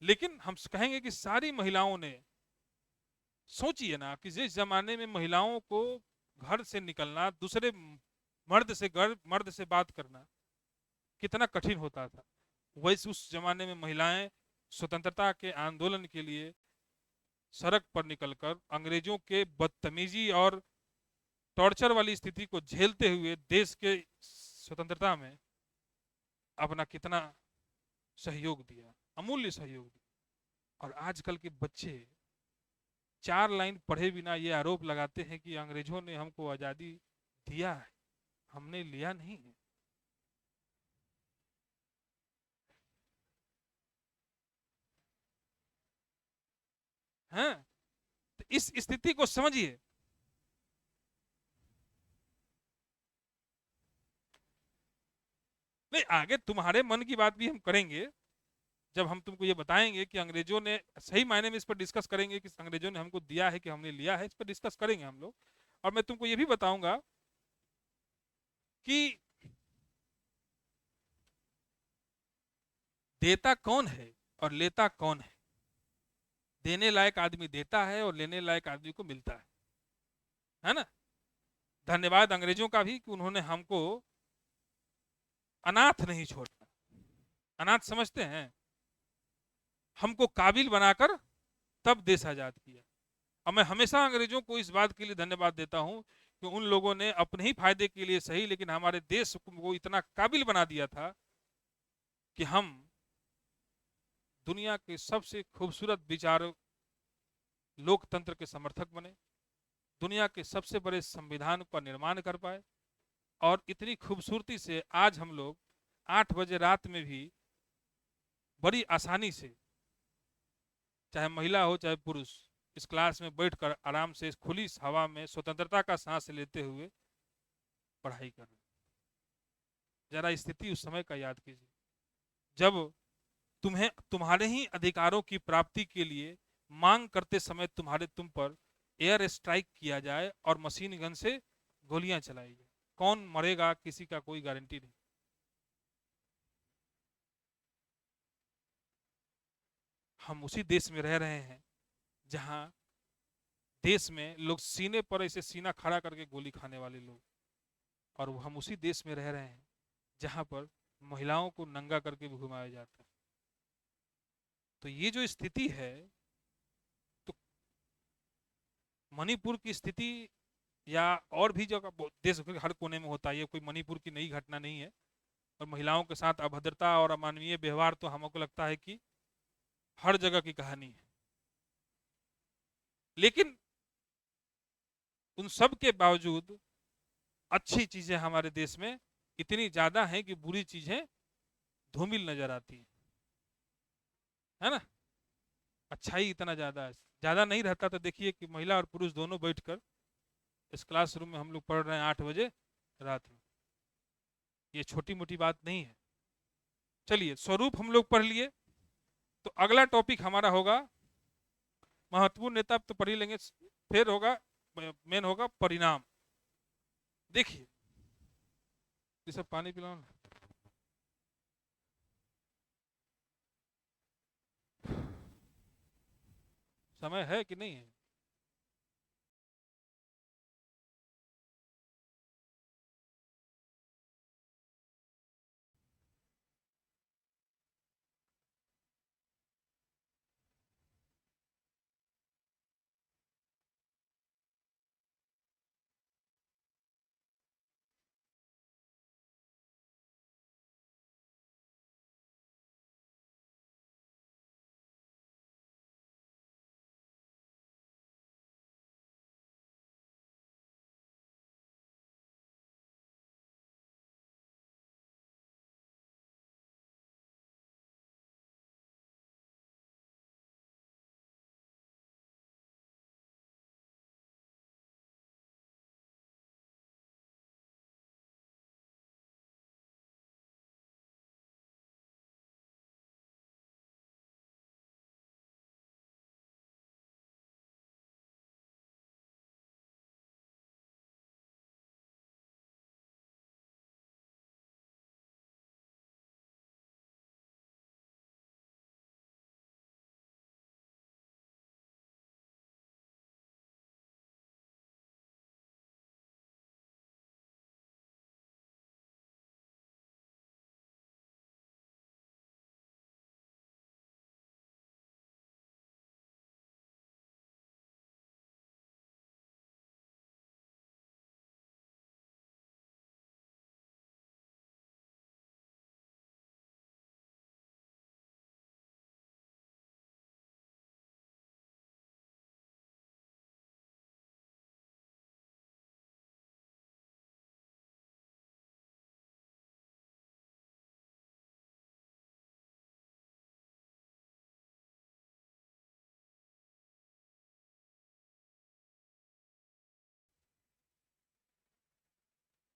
लेकिन हम कहेंगे कि सारी महिलाओं ने, सोचिए ना कि जिस जमाने में महिलाओं को घर से निकलना, दूसरे मर्द से बात करना कितना कठिन होता था, वैसे उस जमाने में महिलाएं स्वतंत्रता के आंदोलन के लिए सड़क पर निकलकर अंग्रेजों के बदतमीजी और टॉर्चर वाली स्थिति को झेलते हुए देश के स्वतंत्रता में अपना कितना सहयोग दिया, अमूल्य सहयोग दिया। और आजकल के बच्चे चार लाइन पढ़े बिना ये आरोप लगाते हैं कि अंग्रेजों ने हमको आजादी दिया है, हमने लिया नहीं है। हैं? तो इस स्थिति को समझिए। नहीं, आगे तुम्हारे मन की बात भी हम करेंगे, जब हम तुमको ये बताएंगे कि अंग्रेजों ने सही मायने में, इस पर डिस्कस करेंगे कि अंग्रेजों ने हमको दिया है कि हमने लिया है, इस पर डिस्कस करेंगे हम लोग। और मैं तुमको ये भी बताऊंगा कि देता कौन है और लेता कौन है। देने लायक आदमी देता है और लेने लायक आदमी को मिलता है ना। धन्यवाद अंग्रेजों का भी कि उन्होंने हमको अनाथ नहीं छोड़ा। अनाथ समझते हैं, हमको काबिल बनाकर तब देश आजाद किया। और मैं हमेशा अंग्रेजों को इस बात के लिए धन्यवाद देता हूं कि उन लोगों ने अपने ही फायदे के लिए सही, लेकिन हमारे देश को इतना काबिल बना दिया था कि हम दुनिया के सबसे खूबसूरत विचार लोकतंत्र के समर्थक बने, दुनिया के सबसे बड़े संविधान का निर्माण कर पाए। और इतनी खूबसूरती से आज हम लोग 8 बजे रात में भी बड़ी आसानी से, चाहे महिला हो चाहे पुरुष, इस क्लास में बैठकर आराम से इस खुली हवा में स्वतंत्रता का सांस लेते हुए पढ़ाई कर रहे। जरा स्थिति उस समय का याद कीजिए जब तुम्हें तुम्हारे ही अधिकारों की प्राप्ति के लिए मांग करते समय तुम पर एयर स्ट्राइक किया जाए और मशीन गन से गोलियां चलाई जाए। कौन मरेगा किसी का कोई गारंटी नहीं। हम उसी देश में रह रहे हैं जहां देश में लोग सीने पर ऐसे सीना खड़ा करके गोली खाने वाले लोग, और हम उसी देश में रह रहे हैं जहां पर महिलाओं को नंगा करके भी घुमाया जाता है। तो ये जो स्थिति है, तो मणिपुर की स्थिति या और भी जगह देश के हर कोने में होता है, ये कोई मणिपुर की नई घटना नहीं है। और महिलाओं के साथ अभद्रता और अमानवीय व्यवहार तो हमको लगता है कि हर जगह की कहानी है। लेकिन उन सब के बावजूद अच्छी चीजें हमारे देश में इतनी ज्यादा हैं कि बुरी चीजें धूमिल नजर आती है ना। अच्छाई इतना ज्यादा है, ज्यादा नहीं रहता तो देखिए कि महिला और पुरुष दोनों बैठकर इस क्लासरूम में हम लोग पढ़ रहे हैं 8 बजे रात में। ये छोटी मोटी बात नहीं है। चलिए, स्वरूप हम लोग पढ़ लिए, तो अगला टॉपिक हमारा होगा महत्वपूर्ण नेता, तो पढ़ ही लेंगे, फिर होगा मेन होगा परिणाम। देखिए, ये सब पानी पिलाओ ना। समय है कि नहीं है?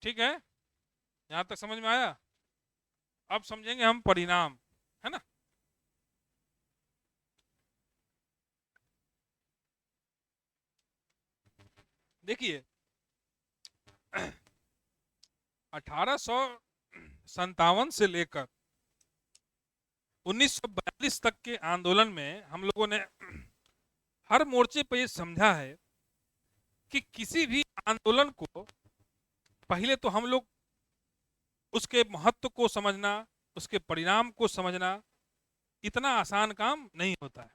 ठीक है, यहां तक समझ में आया? अब समझेंगे हम परिणाम, है ना। देखिए, 1857 से लेकर 1942 तक के आंदोलन में हम लोगों ने हर मोर्चे पर यह समझा है कि किसी भी आंदोलन को पहले तो हम लोग उसके महत्व को समझना, उसके परिणाम को समझना इतना आसान काम नहीं होता है।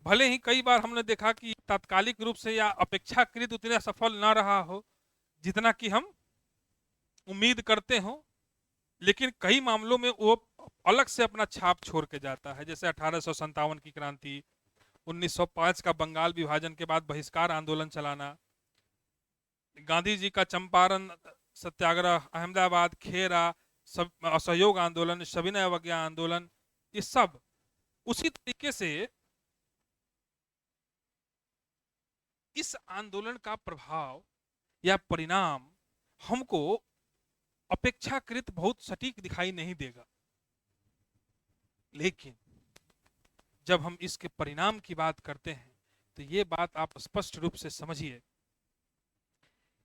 भले ही कई बार हमने देखा कि तात्कालिक रूप से या अपेक्षाकृत उतना सफल ना रहा हो जितना कि हम उम्मीद करते हो, लेकिन कई मामलों में वो अलग से अपना छाप छोड़ के जाता है। जैसे 1857 की क्रांति, 1905 का बंगाल विभाजन के बाद बहिष्कार आंदोलन चलाना, गांधी जी का चंपारण सत्याग्रह, अहमदाबाद, खेरा, सब असहयोग आंदोलन, सविनय अवज्ञा आंदोलन, ये सब उसी तरीके से इस आंदोलन का प्रभाव या परिणाम हमको अपेक्षाकृत बहुत सटीक दिखाई नहीं देगा। लेकिन जब हम इसके परिणाम की बात करते हैं तो ये बात आप स्पष्ट रूप से समझिए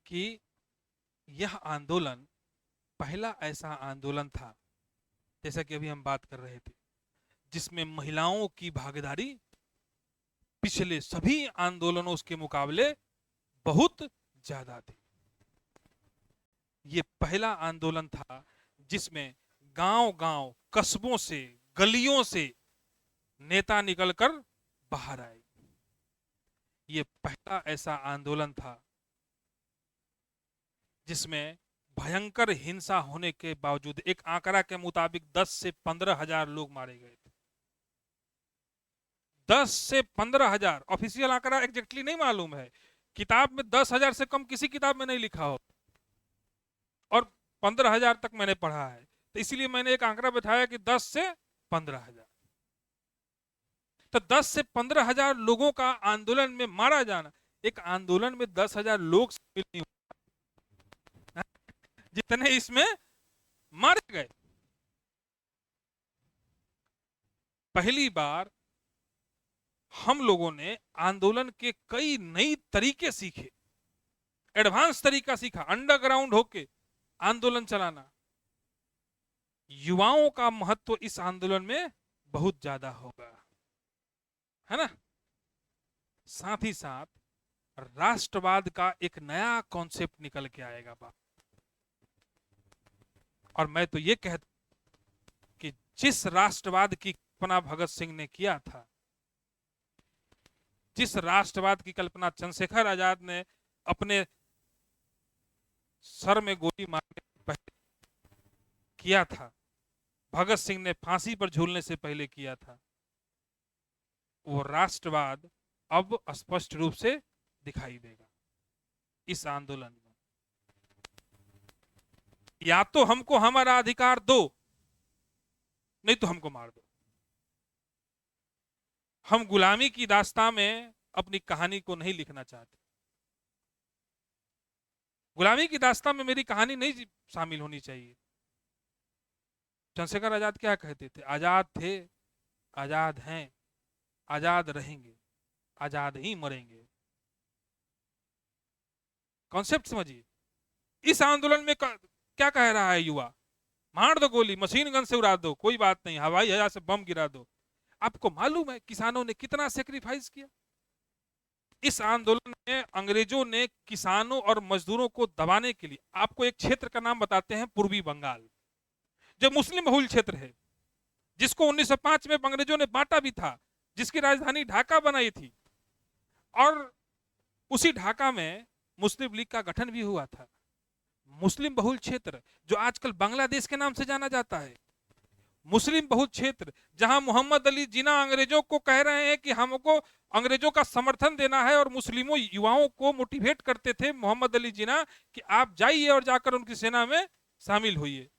कि यह आंदोलन पहला ऐसा आंदोलन था, जैसा कि अभी हम बात कर रहे थे, जिसमें महिलाओं की भागीदारी पिछले सभी आंदोलनों के मुकाबले बहुत ज्यादा थी। ये पहला आंदोलन था जिसमें गांव-गांव, कस्बों से, गलियों से नेता निकलकर बाहर आए। ये पहला ऐसा आंदोलन था जिसमें भयंकर हिंसा होने के बावजूद, एक आंकड़ा के मुताबिक 10 से 15 हजार लोग मारे गए थे। 10 से 15 हजार, ऑफिशियल आंकड़ा एग्जैक्टली नहीं मालूम है, किताब में 10 हजार से कम किसी किताब में नहीं लिखा हो, और 15 हजार तक मैंने पढ़ा है, तो इसीलिए मैंने एक आंकड़ा बैठाया कि 10 से 15 हजार। तो 10 से 15 हजार लोगों का आंदोलन में मारा जाना, एक आंदोलन में 10 हजार लोग शामिल नहीं हुए जितने इसमें मारे गए। पहली बार हम लोगों ने आंदोलन के कई नई तरीके सीखे, एडवांस तरीका सीखा, अंडरग्राउंड होके आंदोलन चलाना, युवाओं का महत्व इस आंदोलन में बहुत ज्यादा होगा, है ना। साथ ही साथ राष्ट्रवाद का एक नया कॉन्सेप्ट निकल के आएगा बाप। और मैं तो ये कहता कि जिस राष्ट्रवाद की कल्पना भगत सिंह ने किया था, जिस राष्ट्रवाद की कल्पना चंद्रशेखर आजाद ने अपने सर में गोली मारने से पहले किया था, भगत सिंह ने फांसी पर झूलने से पहले किया था, वो राष्ट्रवाद अब स्पष्ट रूप से दिखाई देगा इस आंदोलन में। या तो हमको हमारा अधिकार दो, नहीं तो हमको मार दो। हम गुलामी की दास्तां में अपनी कहानी को नहीं लिखना चाहते। गुलामी की दास्तां में मेरी कहानी नहीं शामिल होनी चाहिए। चंद्रशेखर आजाद क्या कहते थे? आजाद थे, आजाद हैं, आजाद रहेंगे, आजाद ही मरेंगे। कॉन्सेप्ट समझिए। इस आंदोलन में क्या कह रहा है युवा? मार दो गोली, मशीन गन से उड़ा दो, कोई बात नहीं, हवाई जहाज से बम गिरा दो। आपको मालूम है किसानों ने कितना सेक्रीफाइस किया इस आंदोलन में? अंग्रेजों ने किसानों और मजदूरों को दबाने के लिए, आपको एक क्षेत्र का नाम बताते हैं, पूर्वी बंगाल, जो मुस्लिम बहुल क्षेत्र है, जिसको 1905 में अंग्रेजों ने बांटा भी था, जिसकी राजधानी ढाका बनाई थी, और उसी ढाका में मुस्लिम लीग का गठन भी हुआ था। मुस्लिम बहुल क्षेत्र जो आजकल बांग्लादेश के नाम से जाना जाता है, मुस्लिम बहुल क्षेत्र जहां मोहम्मद अली जिन्ना अंग्रेजों को कह रहे हैं कि हमको अंग्रेजों का समर्थन देना है, और मुस्लिमों युवाओं को मोटिवेट करते थे मोहम्मद अली जिन्ना कि आप जाइए और जाकर उनकी सेना में शामिल होइए।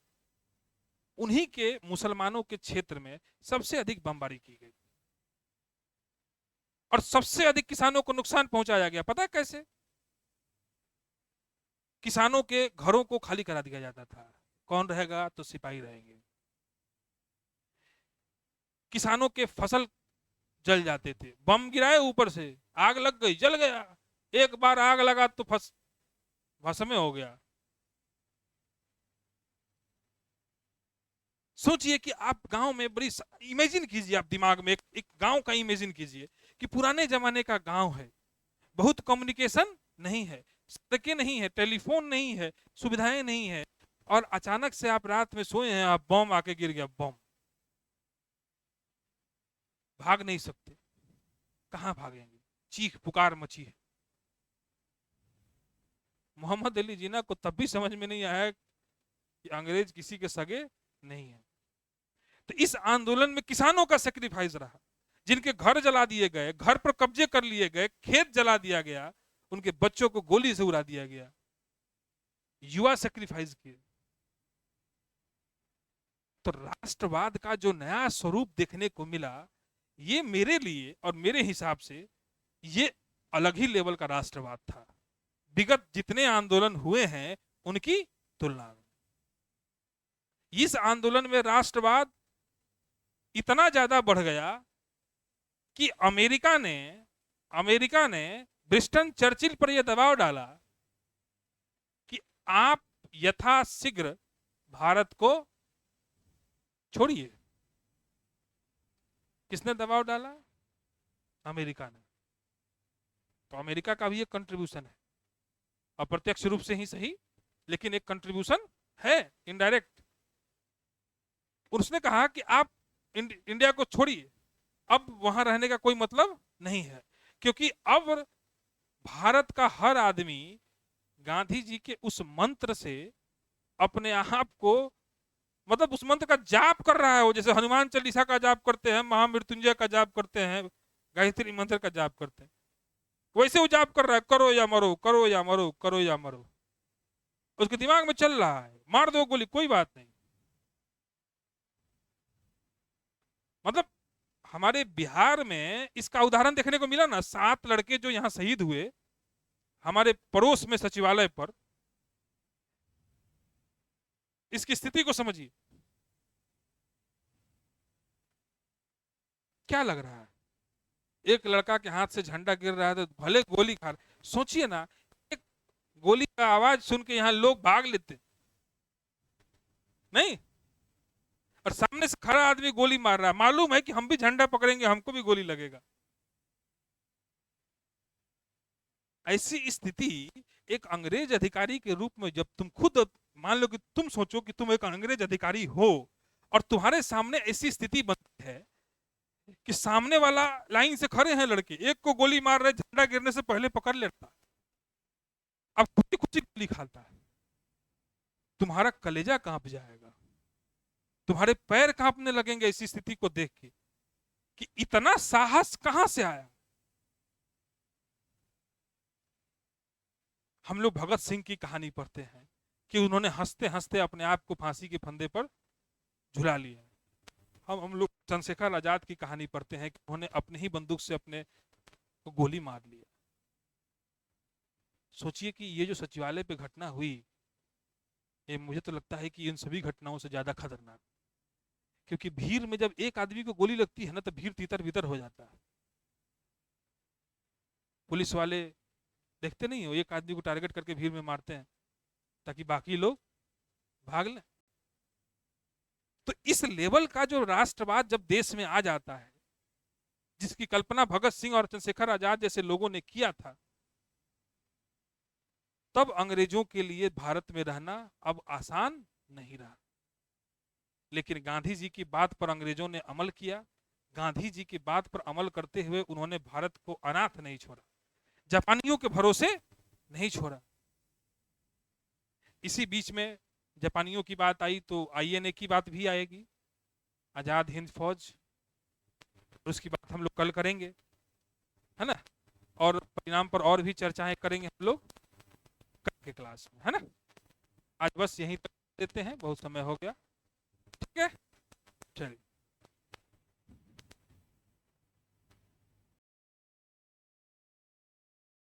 उन्हीं के मुसलमानों के क्षेत्र में सबसे अधिक बमबारी की गई और सबसे अधिक किसानों को नुकसान पहुंचाया गया। पता है कैसे? किसानों के घरों को खाली करा दिया जाता था। कौन रहेगा? तो सिपाही रहेंगे। किसानों के फसल जल जाते थे, बम गिराए ऊपर से, आग लग गई, जल गया। एक बार आग लगा तो भस्म हो गया। सोचिए कि आप गांव में बड़ी, इमेजिन कीजिए, आप दिमाग में एक गांव का इमेजिन कीजिए कि पुराने जमाने का गांव है, बहुत कम्युनिकेशन नहीं है, सड़कें नहीं है, टेलीफोन नहीं है, सुविधाएं नहीं है, और अचानक से आप रात में सोए हैं, आप बम आके गिर गया, बम। भाग नहीं सकते, कहां भागेंगे? चीख पुकार मची है। मोहम्मद अली जिन्ना को तब भी समझ में नहीं आया कि अंग्रेज किसी के सगे नहीं है। तो इस आंदोलन में किसानों का सेक्रीफाइस रहा, जिनके घर जला दिए गए, घर पर कब्जे कर लिए गए, खेत जला दिया गया, उनके बच्चों को गोली से उड़ा दिया गया। युवा सेक्रीफाइस किए। तो राष्ट्रवाद का जो नया स्वरूप देखने को मिला, ये मेरे लिए और मेरे हिसाब से ये अलग ही लेवल का राष्ट्रवाद था विगत जितने आंदोलन हुए हैं उनकी तुलना में। इस आंदोलन में राष्ट्रवाद इतना ज्यादा बढ़ गया कि अमेरिका ने विंस्टन चर्चिल पर यह दबाव डाला कि आप यथाशीघ्र भारत को छोड़िए। किसने दबाव डाला? अमेरिका ने। तो अमेरिका का भी एक कंट्रीब्यूशन है, अप्रत्यक्ष रूप से ही सही, लेकिन एक कंट्रीब्यूशन है इनडायरेक्ट। उसने कहा कि आप इंडिया को छोड़िए, अब वहां रहने का कोई मतलब नहीं है, क्योंकि अब भारत का हर आदमी गांधी जी के उस मंत्र से अपने आप को, मतलब उस मंत्र का जाप कर रहा है। वो जैसे हनुमान चालीसा का जाप करते हैं, महामृत्युंजय का जाप करते हैं, गायत्री मंत्र का जाप करते हैं, वैसे वो जाप कर रहा है, करो या मरो, करो या मरो, करो या मरो। उसके दिमाग में चल रहा है, मार दो गोली, कोई बात नहीं। मतलब हमारे बिहार में इसका उदाहरण देखने को मिला ना। 7 लड़के जो यहां शहीद हुए हमारे पड़ोस में सचिवालय पर, इसकी स्थिति को समझिए। क्या लग रहा है? एक लड़का के हाथ से झंडा गिर रहा है तो भले गोली खा रहा। सोचिए ना, एक गोली का आवाज सुन के यहां लोग भाग लेते, नहीं। और सामने से खड़ा आदमी गोली मार रहा है, मालूम है कि हम भी झंडा पकड़ेंगे हमको भी गोली लगेगा। ऐसी स्थिति एक अंग्रेज अधिकारी के रूप में, जब तुम खुद मान लो कि तुम सोचो कि तुम एक अंग्रेज अधिकारी हो और तुम्हारे सामने ऐसी स्थिति बनती है कि सामने वाला लाइन से खड़े हैं लड़के, एक को गोली मार रहे, झंडा गिरने से पहले पकड़ लेता, अब खुशी खुशी गोली खाता है, तुम्हारा कलेजा कांप जाएगा, तुम्हारे पैर कांपने लगेंगे ऐसी स्थिति को देख के कि इतना साहस कहां से आया। हम लोग भगत सिंह की कहानी पढ़ते हैं कि उन्होंने हंसते हंसते अपने आप को फांसी के फंदे पर झुला लिया। हम लोग चंद्रशेखर आजाद की कहानी पढ़ते हैं कि उन्होंने अपने ही बंदूक से अपने को गोली मार लिया। सोचिए कि ये जो सचिवालय पे घटना हुई, ये मुझे तो लगता है कि इन सभी घटनाओं से ज्यादा खतरनाक, क्योंकि भीड़ में जब एक आदमी को गोली लगती है ना, तो भीड़ तीतर भीतर हो जाता है। पुलिस वाले देखते नहीं हो, एक आदमी को टारगेट करके भीड़ में मारते हैं ताकि बाकी लोग भाग लें। तो इस लेवल का जो राष्ट्रवाद जब देश में आ जाता है, जिसकी कल्पना भगत सिंह और चंद्रशेखर आजाद जैसे लोगों ने किया था, तब अंग्रेजों के लिए भारत में रहना अब आसान नहीं रहा। लेकिन गांधी जी की बात पर अंग्रेजों ने अमल किया। गांधी जी की बात पर अमल करते हुए उन्होंने भारत को अनाथ नहीं छोड़ा, जापानियों के भरोसे नहीं छोड़ा। इसी बीच में जापानियों की बात आई तो आईएनए की बात भी आएगी, आजाद हिंद फौज, उसकी बात हम लोग कल करेंगे, है ना। और परिणाम पर और भी चर्चाएं करेंगे हम लोग कल के क्लास में, है ना। आज बस यहीं तक देते हैं, बहुत समय हो गया। ठीक है, चलिए।